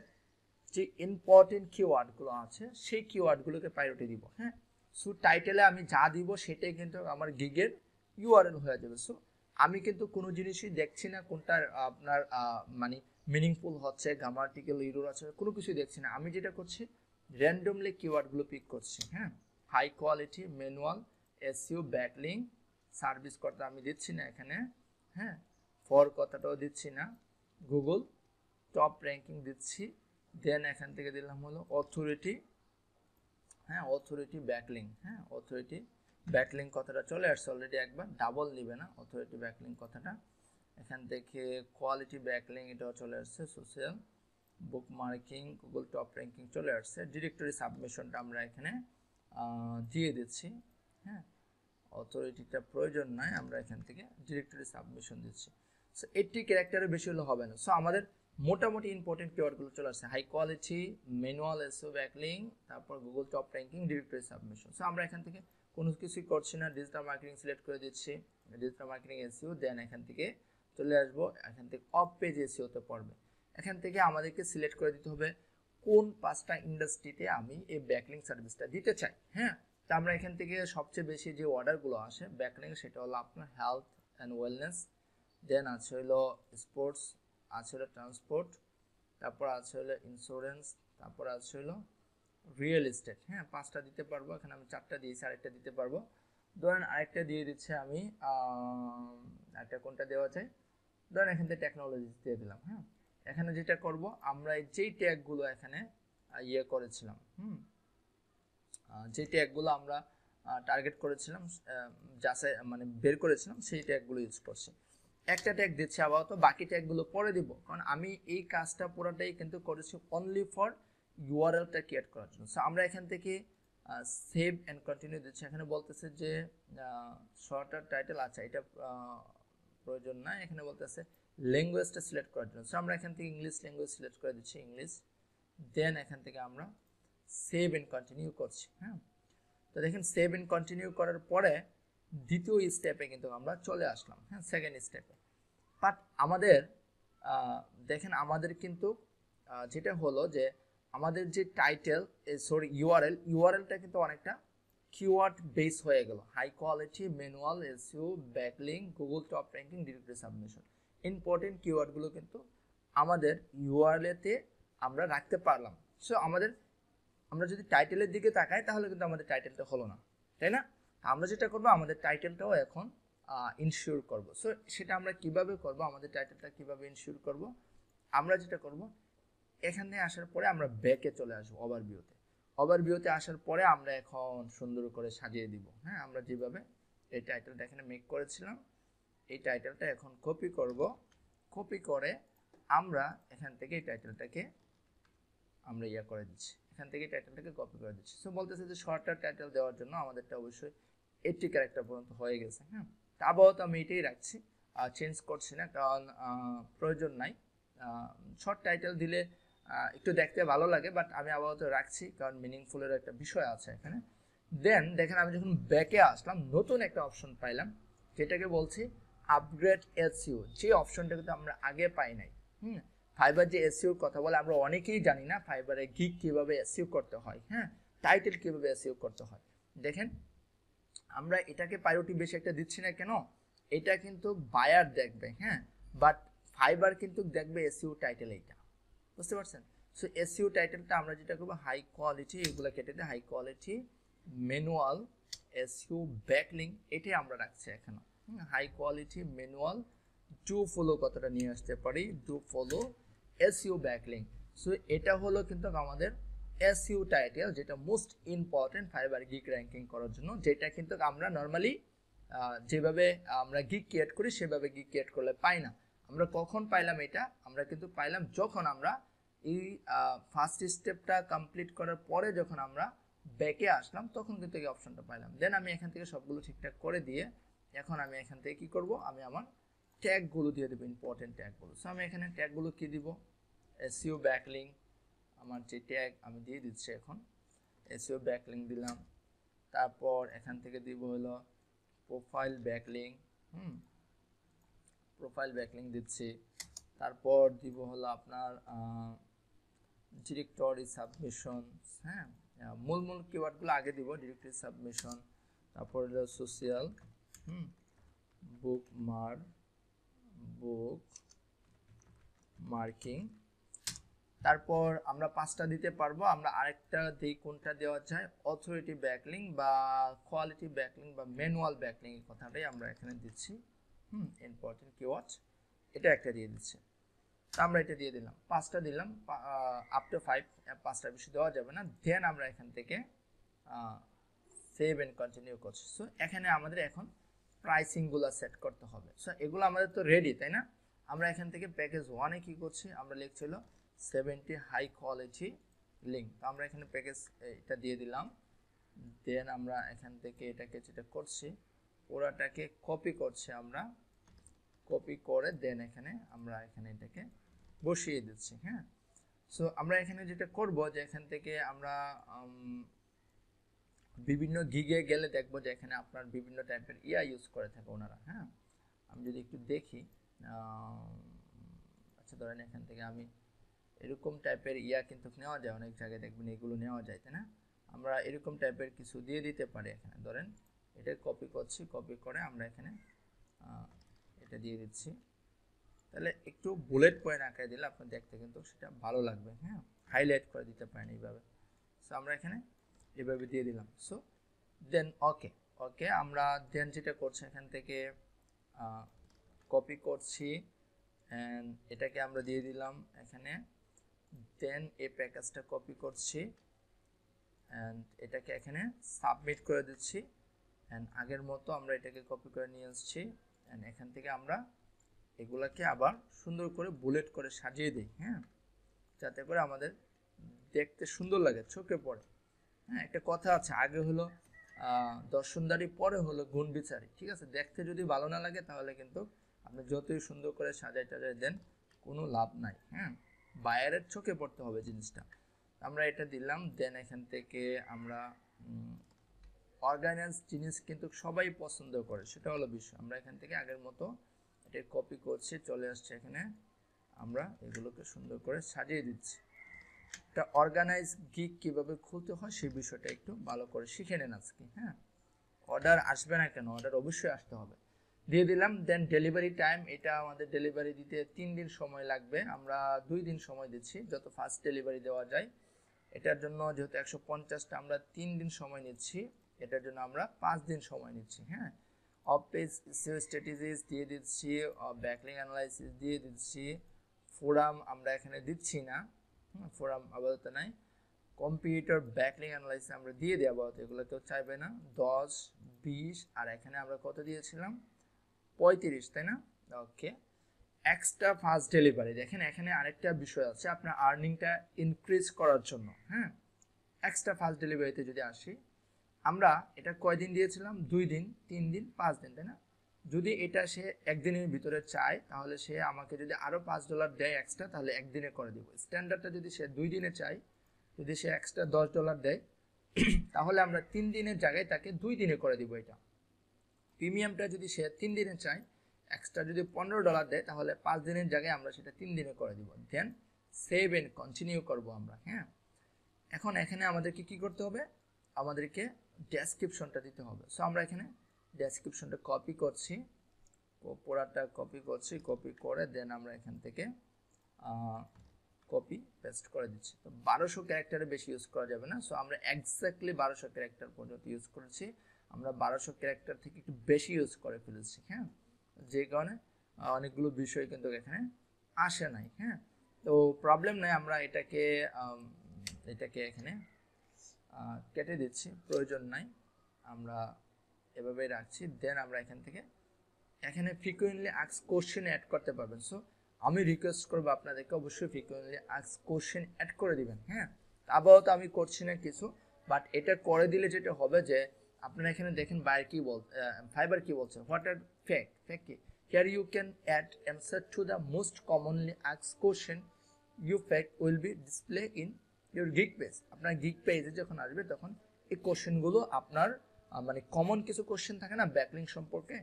যে ইম্পর্টেন্ট কিওয়ার্ডগুলো আছে সেই কিওয়ার্ডগুলোকে প্রায়োরিটি দিব। সো টাইটেলে আমি যা দিব সেটাই কিন্তু আমার গিগের ইউআরএল হয়ে যাবে। সো আমি কিন্তু কোনো জিনিসই দেখছি না কোনটা আপনার মানে মিনিংফুল হচ্ছে, গ্রামাটিক্যাল এরর আছে, কোনো কিছুই দেখছি না। আমি যেটা করছি র্যান্ডমলি কিওয়ার্ডগুলো পিক করছি। High quality, manual, SEO, backlink, service কথা আমি দিচ্ছি না এখানে। ফর কথাটাও দিচ্ছি না। গুগল টপ র্যাঙ্কিং দিচ্ছি। দেন এখান থেকে দিলাম হলো authority, authority backlink. Authority backlink কথাটা চলে আসছে অলরেডি একবার, ডাবল নিবে না অথরিটি ব্যাকলিং কথাটা। এখান থেকে কোয়ালিটি ব্যাকলিং এটাও চলে আসছে। সোশ্যাল বুক মার্কিং, গুগল টপ র্যাঙ্কিং চলে আসছে। ডিরেক্টরি সাবমিশনটা আমরা এখানে দিয়ে দিচ্ছি। অথরিটিটা প্রয়োজন নাই, আমরা এখান থেকে ডিরেক্টরি সাবমিশন দিচ্ছি। সো 80 ক্যারেক্টারের বেশি হলে হবে না। সো আমাদের মোটামুটি ইম্পর্টেন্ট কিওয়ার্ডগুলো চলে আসছে, high quality, manual, SEO, backlink, তারপর Google top ranking, directory submission. So আমরা এখান থেকে কোনো কিছুই করছি না, ডিজিটাল মার্কেটিং সিলেক্ট করে দিচ্ছি, ডিজিটাল মার্কেটিং এসইও। দেন এখান থেকে চলে আসবো, এখান থেকে অফ পেজ এসইওতে পড়বে। এখান থেকে আমাদেরকে সিলেক্ট করে দিতে হবে কোন 5টা ইন্ডাস্ট্রিতে আমি এই ব্যাকলিং সার্ভিসটা দিতে চাই। তা আমরা এখান থেকে সবচেয়ে বেশি যে অর্ডারগুলো আসে ব্যাকলিং সেটা হলো আপনার হেলথ অ্যান্ড ওয়েলনেস, দেন আছে হলো স্পোর্টস, আছে হলো ট্রান্সপোর্ট, তারপর আছে হলো ইন্স্যুরেন্স, তারপর আছে হলো রিয়েল এস্টেট। 5টা দিতে পারবো, এখানে আমি 4টা দিয়েছি, আরেকটা দিতে পারবো। ধরেন আরেকটা দিয়ে দিচ্ছে আমি, আরেকটা কোনটা দেওয়া যায়, ধরেন এখান থেকে টেকনোলজি দিয়ে দিলাম। এখানে যেটা করব আমরা যেই ট্যাগগুলো এখানে ইয়ে করেছিলাম, যে ট্যাগগুলো আমরা টার্গেট করেছিলাম, যাচাই মানে বের করেছিলাম, সেই ট্যাগগুলো ইউজ করছি। একটা ট্যাগ দিচ্ছি আপাতত, বাকি ট্যাগগুলো পরে দিব, কারণ আমি এই কাজটা পুরোটাই কিন্তু করেছি অনলি ফর ইউআরএলটা ক্রিয়েট করার জন্য। সো আমরা এখান থেকে সেভ অ্যান্ড কন্টিনিউ দিচ্ছি। এখানে বলতেছে যে শর্টার টাইটেল, আচ্ছা এটা প্রয়োজন না। এখানে বলতেছে ল্যাঙ্গুয়েজটা সিলেক্ট করার জন্য। সো আমরা এখান থেকে ইংলিশ ল্যাঙ্গুয়েজ সিলেক্ট করে দিচ্ছি, ইংলিশ। দেন এখান থেকে আমরা সেভ অ্যান্ড কন্টিনিউ করছি। তো দেখেন সেভ অ্যান্ড কন্টিনিউ করার পরে দ্বিতীয় স্টেপে কিন্তু আমরা চলে আসলাম, সেকেন্ড স্টেপে। বাট আমাদের দেখেন আমাদের কিন্তু যেটা হলো যে আমাদের যে টাইটেল ইউআরএলটা কিন্তু অনেকটা কিওয়ার্ড বেস হয়ে গেল। High quality, manual, SEO, backlink, Google top ranking, directory submission, important কিওয়ার্ডগুলো কিন্তু আমাদের ইউআরএলতে আমরা রাখতে পারলাম। সো আমরা যদি টাইটেলের দিকে তাকাই তাহলে কিন্তু আমাদের টাইটেলটা হলো না, তাই না? আমরা যেটা করবো আমাদের টাইটেলটাও এখন ইনশিওর করব। সো সেটা আমরা কিভাবে করব, আমাদের টাইটেলটা কিভাবে ইনশিওর করব, আমরা যেটা করব এখানে আসার পরে আমরা ব্যাকে চলে আসবো, ওভারভিউতে আসার পরে আমরা এখন সুন্দর করে সাজিয়ে দিব। আমরা যেভাবে এই টাইটেলটা এখানে মেক করেছিলাম এই টাইটেলটা এখন কপি করব। কপি করে আমরা এখান থেকে এই টাইটেলটাকে আমরা করে দিচ্ছি, এখান থেকে টাইটেলটাকে কপি করে দিচ্ছি। সো বলতেছে যে শর্টার টাইটেল দেওয়ার জন্য আমাদেরটা অবশ্যই 80 ক্যারেক্টার পর্যন্ত হয়ে গেছে। আপাতত আমি এটাই রাখছি, চেঞ্জ করছি না, কারণ প্রয়োজন নাই। শর্ট টাইটেল দিলে একটু দেখতে ভালো লাগে, বাট আমি আপাতত রাখছি কারণ মিনিংফুলের একটা বিষয় আছে এখানে। দেন দেখেন আমি যখন ব্যাকে আসলাম নতুন একটা অপশন পাইলাম, যেটাকে বলছি আপগ্রেড এসইও, যে অপশনটা কিন্তু আমরা আগে পাই নাই। ফাইবার যে এসইওর কথা বলে আমরা অনেকেই জানি না ফাইবারে গিগ কিভাবে এসইও করতে হয়, হ্যাঁ, টাইটেল কিভাবে এসইও করতে হয়। দেখেন আমরা এটাকে প্রায়োরিটি বেশি একটা দিচ্ছি না কেন, এটা কিন্তু বায়ার দেখবে, হ্যাঁ, বাট ফাইবার কিন্তু দেখবে এসইও টাইটেল এইটা, বুঝতে পারছেন? সো এসইও টাইটেলটা আমরা যেটা করবো হাই কোয়ালিটি, এগুলো কেটে দিয়ে high quality manual SEO backlink, এটাই আমরা রাখছি এখানে। High quality manual to follow কতটা নিয়ে আসতে পারি, to follow SEO backlink. So এটা হলো কিন্তু আমাদের এসইও টাইটেল, যেটা most important Fiverr gig ranking করার জন্য, যেটা কিন্তু আমরা নর্মালি যেভাবে আমরা গিগ ক্রিয়েট করি সেভাবে গিগ ক্রিয়েট করলে পাই না। আমরা কখন পাইলাম এটা? আমরা কিন্তু পাইলাম যখন আমরা এই ফার্স্ট স্টেপটা কমপ্লিট করার পরে যখন আমরা ব্যাকে আসলাম তখন কিন্তু এই অপশনটা পাইলাম। দেন আমি এখান থেকে সবগুলো ঠিকঠাক করে দিয়ে এখন আমি এখান থেকে কি করব, আমি আমার ট্যাগগুলো দিয়ে দেবো, ইম্পর্টেন্ট ট্যাগগুলো। সো আমি এখানে ট্যাগগুলো কি দিব, এসইও ব্যাকলিং, আমার যে ট্যাগ আমি দিয়ে দিচ্ছি এখন এসইও ব্যাকলিং দিলাম। তারপর এখান থেকে দিব হলো প্রোফাইল ব্যাকলিং, প্রোফাইল ব্যাকলিং দিচ্ছি। তারপর দিব হলো আপনার ডিরেক্টরি সাবমিশন, হ্যাঁ, মূল কিওয়ার্ডগুলো আগে দিব, ডিরেক্টরি সাবমিশন, তারপর হলো সোশ্যাল, বুক মার্কিং। তারপর আমরা 5টা দিতে পারবো, আমরা আরেকটা দিই, কোনটা দেওয়া যায়, অথরিটি ব্যাকলিং বা কোয়ালিটি ব্যাকলিং বা ম্যানুয়াল ব্যাকলিং, এর কথাটাই আমরা এখানে দিচ্ছি। ইম্পর্টেন্ট কিওয়ার্ড, এটা একটা দিয়ে দিচ্ছি। আমরা এটা দিয়ে দিলাম, 5টা দিলাম, আপ টু 5, 5টা বেশি দেওয়া যাবে না। দেন আমরা এখান থেকে সেভ এন্ড কন্টিনিউ করছি। সো এখানে আমাদের এখন প্রাইসিংগুলো সেট করতে হবে। সো এগুলো আমাদের তো রেডি, তাই না? আমরা এখান থেকে প্যাকেজ 1-এ কি করছি, আমরা লিখছিল 70 হাই কোয়ালিটি লিঙ্ক। তো আমরা এখানে প্যাকেজ এটা দিয়ে দিলাম। দেন আমরা এখান থেকে এটাকে যেটা করছি পুরাটাকে কপি করছি, আমরা কপি করে দেন আমরা এখানে এটাকে বসিয়ে দিচ্ছি, হ্যাঁ। সো আমরা এখানে যেটা করব যে এখান থেকে আমরা বিভিন্ন গিগে গেলে দেখবো যে এখানে আপনার বিভিন্ন টাইপের ইউজ করে থাকে ওনারা, হ্যাঁ। আমি যদি একটু দেখি, আচ্ছা ধরেন এখান থেকে আমি এরকম টাইপের কিন্তু নেওয়া যায়, অনেক জায়গায় দেখবেন এগুলো নেওয়া যায়, তাই না? আমরা এরকম টাইপের কিছু দিয়ে দিতে পারি এখানে। ধরেন এটা কপি করছি, কপি করে আমরা এখানে এটা দিয়ে দিচ্ছি। তাহলে একটু বুলেট পয়েন্ট আঁকায় দিলে আপনার দেখতে কিন্তু সেটা ভালো লাগবে, হ্যাঁ, হাইলাইট করে দিতে পারেন এইভাবে। সো আমরা এখানে এভাবে দিয়ে দিলাম। সো দেন ওকে আমরা দেন যেটা করছি এখান থেকে কপি করছি অ্যান্ড এটাকে আমরা দিয়ে দিলাম এখানে। দেন এই প্যাকেজটা কপি করছি অ্যান্ড এটাকে এখানে সাবমিট করে দিচ্ছি অ্যান্ড আগের মতো আমরা এটাকে কপি করে নিয়ে আসছি অ্যান্ড এখান থেকে আমরা এগুলাকে আবার সুন্দর করে বুলেট করে সাজিয়ে দিই, হ্যাঁ, যাতে করে আমাদের দেখতে সুন্দর লাগে, চোখে পড়ে। হ্যাঁ, একটা কথা আছে, আগে হলো দর্শনদারি, পরে হলো গুণ বিচারি, ঠিক আছে? দেখতে যদি ভালো না লাগে তাহলে কিন্তু আপনি যতই সুন্দর করে সাজাই টাজাই দেন কোনো লাভ নাই, হ্যাঁ, বায়ারের চোখে পড়তে হবে জিনিসটা। আমরা এটা দিলাম। দেন এখান থেকে আমরা অর্গানাইজ জিনিস কিন্তু সবাই পছন্দ করে, সেটা হলো বিষয়। আমরা এখান থেকে আগের মতো এটা কপি করছি, চলে আসছে এখানে, আমরা এগুলোকে সুন্দর করে সাজিয়ে দিচ্ছি। একটা অর্গানাইজ গিগ কিভাবে খুলতে হয় সেই বিষয়টা একটু ভালো করে শিখে নেন আজকে, হ্যাঁ। অর্ডার আসবে না কেন, অর্ডার অবশ্যই আসতে হবে। দিয়ে দিলাম। দেন ডেলিভারি টাইম, এটা আমাদের ডেলিভারি দিতে 3 দিন সময় লাগবে, আমরা 2 দিন সময় দিচ্ছি, যত ফাস্ট ডেলিভারি দেওয়া যায়। এটার জন্য যেহেতু 150টা আমরা 3 দিন সময় নিচ্ছি, এটার জন্য আমরা 5 দিন সময় নিচ্ছি, হ্যাঁ। অফ পেজ সেও স্ট্র্যাটেজিস দিয়ে দিচ্ছি, ব্যাকলিং অ্যানালাইসিস দিয়ে দিচ্ছি, ফোরাম আমরা এখানে দিচ্ছি না, ফোরাম আপাতত নাই। কম্পিউটার ব্যাকলিং অ্যানালাইসিস আমরা দিয়ে দিই আপাতত, এগুলো কেউ চাইবে না। 10, 20 আর এখানে আমরা কত দিয়েছিলাম, 35, তাই না? ওকে। এক্সট্রা ফাস্ট ডেলিভারি, দেখেন এখানে আরেকটা বিষয় আছে, আপনার আর্নিংটা ইনক্রিজ করার জন্য, হ্যাঁ। এক্সট্রা ফাস্ট ডেলিভারিতে যদি আসি, আমরা এটা কয়দিন দিয়েছিলাম, 2 দিন, 3 দিন, 5 দিন, তাই না? যদি এটা সে একদিনের ভিতরে চায় তাহলে সে আমাকে যদি আরও $5 দেয় এক্সট্রা, তাহলে একদিনে করে দিব। স্ট্যান্ডার্ডটা যদি সে 2 দিনে চায়, যদি সে এক্সট্রা $10 দেয় তাহলে আমরা 3 দিনের জায়গায় তাকে 2 দিনে করে দিব। এটা প্রিমিয়ামটা যদি সে 3 দিনে চায়, এক্সট্রা যদি $15 দেয়, তাহলে 5 দিনের জায়গায় আমরা সেটা 3 দিনে করে দিব। দেন সেভ এন্ড কন্টিনিউ করব আমরা। হ্যাঁ, এখন এখানে আমাদেরকে কি করতে হবে, আমাদেরকে ডেসক্রিপশনটা দিতে হবে। সো আমরা এখানে ডেসক্রিপশনটা কপি করছি, পুরাটা কপি করছি, কপি করে দেন আমরা এখান থেকে কপি পেস্ট করে দিচ্ছি। তো 1200 ক্যারেক্টারে বেশি ইউজ করা যাবে না। সো আমরা এক্স্যাক্টলি 1200 ক্যারেক্টার পর্যন্ত ইউজ করেছি। আমরা 1200 ক্যারেক্টার থেকে একটু বেশি ইউজ করে ফেলেছি। হ্যাঁ, যে কারণে অনেকগুলো বিষয় কিন্তু এখানে আসে নাই। হ্যাঁ, তো প্রবলেম নাই, আমরা এটাকে এখানে কেটে দিচ্ছি, প্রয়োজন নাই, আমরা এভাবেই রাখছি। দেন আমরা এখান থেকে এখানে ফ্রিকোয়েন্টলি আস্ক কোশ্চেন অ্যাড করতে পারবেন। সো আমি রিকোয়েস্ট করবো আপনাদেরকে অবশ্যই ফ্রিকোয়েন্টলি আস্ক কোশ্চেন অ্যাড করে দিবেন। হ্যাঁ, আপাতত আমি করছি না কিছু, বাট এটা করে দিলে যেটা হবে যে আপনারা এখানে দেখেন বায়ার কি ফাইবার কি বলছে, হোয়াট আর ফেক কি, here you can add answer to the most commonly ask question you FAQ will be display in your gig page. আপনার গিগ পেজে যখন আসবে তখন এই কোশ্চেনগুলো আপনার মানে কমন কিছু কোশ্চেন থাকে না ব্যাকলিংক সম্পর্কে,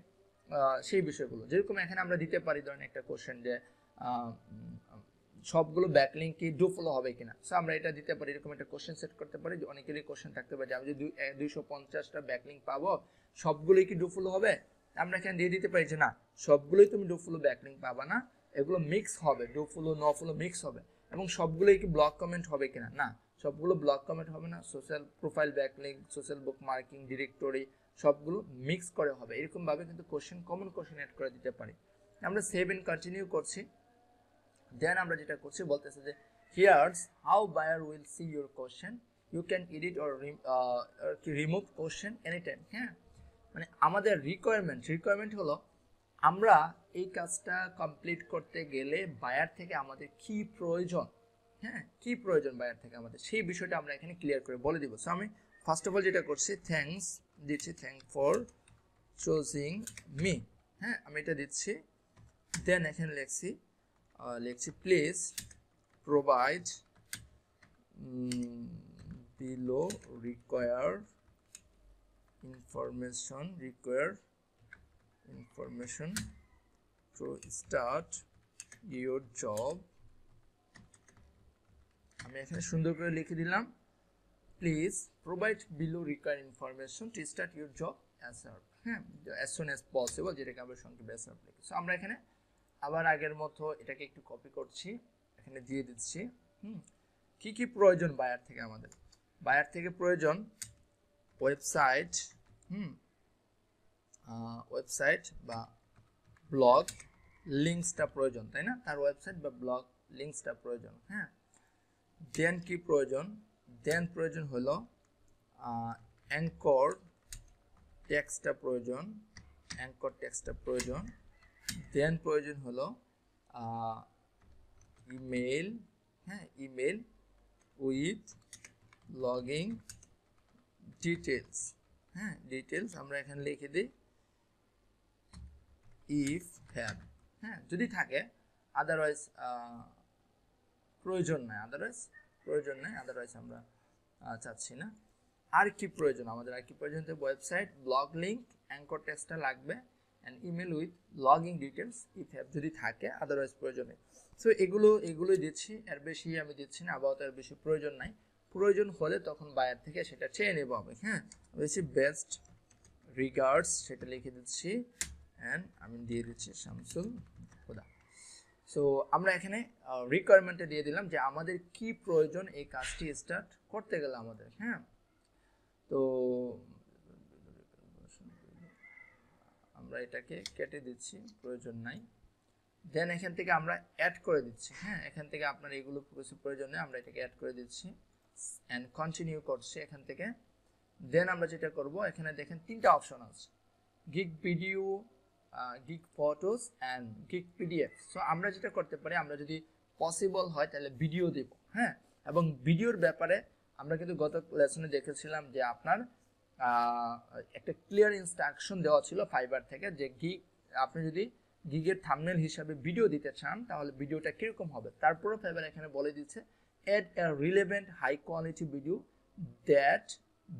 সেই বিষয়গুলো, যেরকম এখানে আমরা দিতে পারি ধরেন একটা কোশ্চেন যে সবগুলো ব্যাকলিংক কি ডু ফলো হবে কিনা। সো আমরা এটা দিতে পারি, এরকম একটা কোশ্চেন সেট করতে পারি। অনেকেরই কোশ্চেন থাকতে পারে যে আমি যদি 250টা ব্যাকলিংক পাবো, সবগুলোই কি ডু ফলো হবে। আমরা এখানে দিয়ে দিতে পারি যে না, সবগুলোই তুমি ডু ফলো ব্যাকলিংক পাবা না, এগুলো মিক্স হবে, do follow no follow mix হবে। এবং সবগুলোই কি ব্লক কমেন্ট হবে কিনা, না সবগুলো ব্লক কমেন্ট হবে না। সোশ্যাল প্রোফাইল ব্যাকলিংক, সোশ্যাল বুক মার্কিং, ডিরেক্টরি সবগুলো মিক্স করে হবে। এরকমভাবে কিন্তু কমন কোশ্চেন অ্যাড করে দিতে পারি। আমরা সেভ এন্ড কন্টিনিউ করছি। দেন আমরা যেটা করছি বলতেছে যে here's how buyer will see your question, you can edit or remove question any time. হ্যাঁ, মানে আমাদের রিকোয়ারমেন্ট হলো আমরা এই কাজটা কমপ্লিট করতে গেলে বায়ার থেকে আমাদের কি প্রয়োজন, হ্যাঁ কি প্রয়োজন বায়ার থেকে আমাদের, সেই বিষয়টা আমরা এখানে ক্লিয়ার করে বলে দিব। সো আমি ফার্স্ট অফ অল যেটা করছি, থ্যাঙ্কস দিচ্ছি, থ্যাঙ্ক ফর চুজিং মি। হ্যাঁ, আমি এটা দিচ্ছি। দেন এখানে লিখছি please provide below required information to start your job। আমি এখানে সুন্দর করে লিখে দিলাম, please provide below required information to start your job as soon as possible, যেটাকে আমরা সংক্ষেপে ASAP লিখি। সো আমরা এখানে আবার আগের মতো এটাকে একটু কপি করছি, এখানে দিয়ে দিচ্ছি। কি কি প্রয়োজন বায়ার থেকে আমাদের, বায়ার থেকে প্রয়োজন ওয়েবসাইট, ওয়েবসাইট বা ব্লগ লিঙ্কসটা প্রয়োজন, তাই না, তার ওয়েবসাইট বা ব্লগ লিঙ্কসটা প্রয়োজন। হ্যাঁ, দেন কি প্রয়োজন, দেন প্রয়োজন হলো অ্যাঙ্কর টেক্সটটা প্রয়োজন, দেন প্রয়োজন হলো ইমেল, হ্যাঁ ইমেল উইথ লগিং ডিটেলস। হ্যাঁ, ডিটেলস আমরা এখানে লিখে দিই ইফ হ্যাভ, হ্যাঁ যদি থাকে, আদারওয়াইজ প্রয়োজন নাই, আদারওয়াইজ আমরা চাচ্ছি না। আর কি প্রয়োজন আমাদের, আর কি প্রয়োজন, ওয়েবসাইট, ব্লগ লিঙ্ক, অ্যাঙ্কর টেক্সটটা লাগবে, and email with logging details if have যদি থাকে, আদারওয়াইজ প্রয়োজন নেই। সো এগুলোই দিচ্ছি, এর বেশি আমি দিচ্ছি না, আপাতত এর বেশি প্রয়োজন নাই। প্রয়োজন হলে তখন বায়ার থেকে সেটা চেয়ে নেবো আমি। হ্যাঁ, বেশি বেস্ট রিগার্ডস সেটা লিখে দিচ্ছি, অ্যান্ড আমি দিয়ে দিচ্ছি শামসুল হুদা। সো আমরা এখানে রিকোয়ারমেন্টে দিয়ে দিলাম যে আমাদের কি প্রয়োজন এই কাজটি স্টার্ট করতে গেলে আমাদের। হ্যাঁ, তো আমরা এটাকে কেটে দিচ্ছি, প্রয়োজন নাই। দেন এখান থেকে আমরা অ্যাড করে দিচ্ছি। হ্যাঁ, এখান থেকে আপনার এগুলো কিছু প্রয়োজন নেই, আমরা এটাকে অ্যাড করে দিচ্ছি অ্যান্ড কন্টিনিউ করছি এখান থেকে। দেন আমরা যেটা করব, এখানে দেখেন 3টা অপশন আছে, gig video, gig photos and gig PDF. So আমরা যেটা করতে পারি, আমরা যদি পসিবল হয় তাহলে ভিডিও দেব। হ্যাঁ, এবং ভিডিওর ব্যাপারে আমরা কিন্তু গত লেসনে দেখেছিলাম যে আপনার একটা ক্লিয়ার ইনস্ট্রাকশন দেওয়া ছিল ফাইবার থেকে, যে আপনি যদি গিগের থাম্বনেল হিসাবে ভিডিও দিতে চান তাহলে ভিডিওটা কিরকম হবে। তারপরে ফাইবার এখানে বলে দিচ্ছে add a relevant high quality video that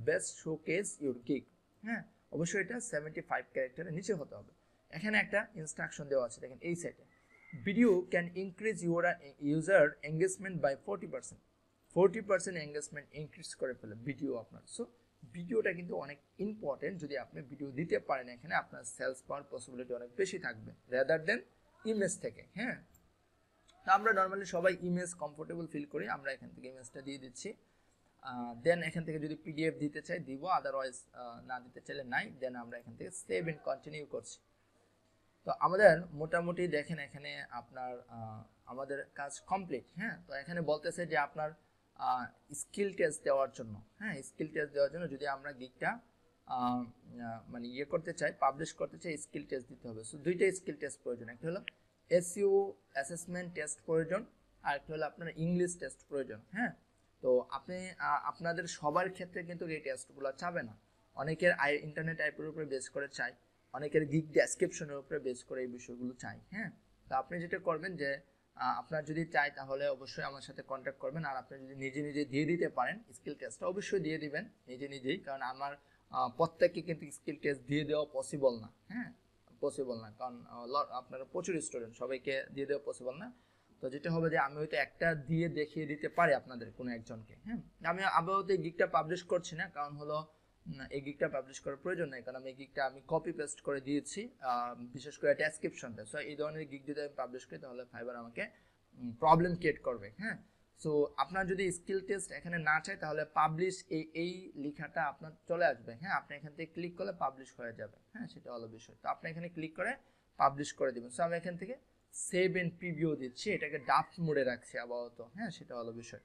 best showcase your gig. হ্যাঁ, অবশ্যই এটা 75 ক্যারেক্টারের নিচে হতে হবে। এখানে একটা ইনস্ট্রাকশন দেওয়া আছে, দেখেন এই সাইটে, video can increase your user engagement by 40%। 40% engagement increase করে ফেলে ভিডিও আপনার। সো ভিডিওটা কিন্তু অনেক ইম্পর্টেন্ট। যদি আপনি ভিডিও দিতে পারেন এখানে আপনার সেলস পাওয়ার পসিবিলিটি অনেক বেশি থাকবে রেদার দেন ইমেজ থেকে। হ্যাঁ, তো আমরা নর্মালি সবাই ইমেজ কমফোর্টেবল ফিল করি, আমরা এখান থেকে ইমেজটা দিয়ে দিচ্ছি। দেন এখান থেকে যদি পিডিএফ দিতে চাই দিব, আদারওয়াইজ না দিতে চাইলে নাই। দেন আমরা এখান থেকে সেভ এন্ড কন্টিনিউ করছি। তো আমাদের মোটামুটি দেখেন এখানে আপনার আমাদের কাজ কমপ্লিট। হ্যাঁ, তো এখানে বলতেছে যে আপনার স্কিল টেস্ট দেওয়ার জন্য, হ্যাঁ স্কিল টেস্ট দেওয়ার জন্য যদি আমরা গিগটা মানে ইয়ে করতে চাই, পাবলিশ করতে চাই, স্কিল টেস্ট দিতে হবে। সো দুইটা স্কিল টেস্ট প্রয়োজন, একটা হলো এসইও অ্যাসেসমেন্ট টেস্ট প্রয়োজন, আর একটা হলো আপনার ইংলিশ টেস্ট প্রয়োজন। হ্যাঁ, তো আপনি আপনাদের সবার ক্ষেত্রে কিন্তু এই টেস্টগুলো চাবে না, অনেকের ইন্টারনেট আইপির উপরে বেস করে চাই, অনেকের গিগ ডেসক্রিপশনের উপরে বেস করে এই বিষয়গুলো চাই। হ্যাঁ, তো আপনি যেটা করবেন যে আপনার যদি চাই তাহলে অবশ্যই আমার সাথে কন্ট্যাক্ট করবেন, আর আপনি যদি নিজে নিজে দিয়ে দিতে পারেন স্কিল টেস্টটা অবশ্যই দিয়ে দিবেন নিজে নিজেই, কারণ আমার প্রত্যেককে কিন্তু স্কিল টেস্ট দিয়ে দেওয়া পসিবল না। হ্যাঁ, পসিবল না, কারণ আপনারা প্রচুর স্টুডেন্ট, সবাইকে দিয়ে দেওয়া পসিবল না। তো যেটা হবে যে আমি হয়তো একটা দিয়ে দেখিয়ে দিতে পারি আপনাদের কোনো একজনকে। হ্যাঁ, আমি আপাতত এই গিগটা পাবলিশ করছি না, কারণ হলো এই গিগটা পাবলিশ করার প্রয়োজন নেই, কারণ আমি এই গিগটা আমি কপি পেস্ট করে দিয়েছি, বিশেষ করে ডেসক্রিপশনটা। সো এই ধরনের গিগ যদি আমি পাবলিশ করি তাহলে ফাইবার আমাকে প্রবলেম ক্রিয়েট করবে। হ্যাঁ, সো আপনার যদি স্কিল টেস্ট এখানে না চাই তাহলে পাবলিশ এই লেখাটা আপনার চলে আসবে। হ্যাঁ, আপনি এখান থেকে ক্লিক করলে পাবলিশ হয়ে যাবে। হ্যাঁ, সেটা হলো বিষয়। তো আপনি এখানে ক্লিক করে পাবলিশ করে দিবেন। সো আমি এখান থেকে সেভ এন্ড প্রিভিউ দিচ্ছি, এটাকে ড্রাফট মোডে রাখছি আপাতত। হ্যাঁ, সেটা হলো বিষয়।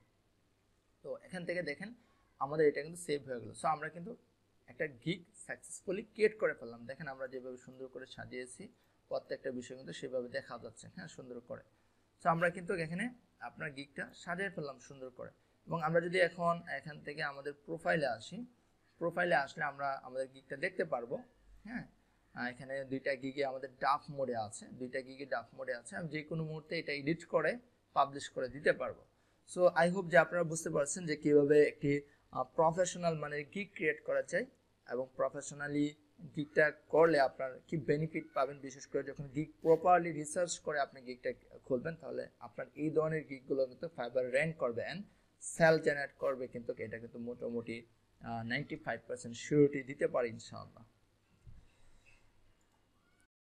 তো এখান থেকে দেখেন আমাদের এটা কিন্তু সেভ হয়ে গেল। সো আমরা কিন্তু একটা গিগ সাকসেসফুলি ক্রিয়েট করে ফেললাম। দেখেন আমরা যেভাবে সুন্দর করে সাজিয়েছি প্রত্যেকটা বিষয় কিন্তু সেভাবে দেখা যাচ্ছে। হ্যাঁ, সুন্দর করে। সো আমরা কিন্তু এখানে আপনার গিগটা সাজিয়ে ফেললাম সুন্দর করে। এবং আমরা যদি এখন এখান থেকে আমাদের প্রোফাইলে আসি, প্রোফাইলে আসলে আমরা আমাদের গিগটা দেখতে পারবো। হ্যাঁ, এখানে দুইটা গিগে আমাদের ড্রাফট মোডে আছে, দুইটা গিগে ড্রাফট মোডে আছে। আমি যে কোনো মুহূর্তে এটা এডিট করে পাবলিশ করে দিতে পারবো। সো আই হোপ যে আপনারা বুঝতে পারছেন যে কীভাবে একটি প্রফেশনাল মানে গিগ ক্রিয়েট করা যায়, এবং প্রফেশনালি গিগটা করলে আপনার কি বেনিফিট পাবেন। বিশেষ করে যখন গিগ প্রপারলি রিসার্চ করে আপনি গিগটা খুলবেন, তাহলে আপনার এই ধরনের গিগগুলো কিন্তু ফাইবার র্যাঙ্ক করবে অ্যান্ড সেল জেনারেট করবে। কিন্তু এটা কিন্তু মোটামুটি 95% সিউরিটি দিতে পারে ইনশাআল্লাহ।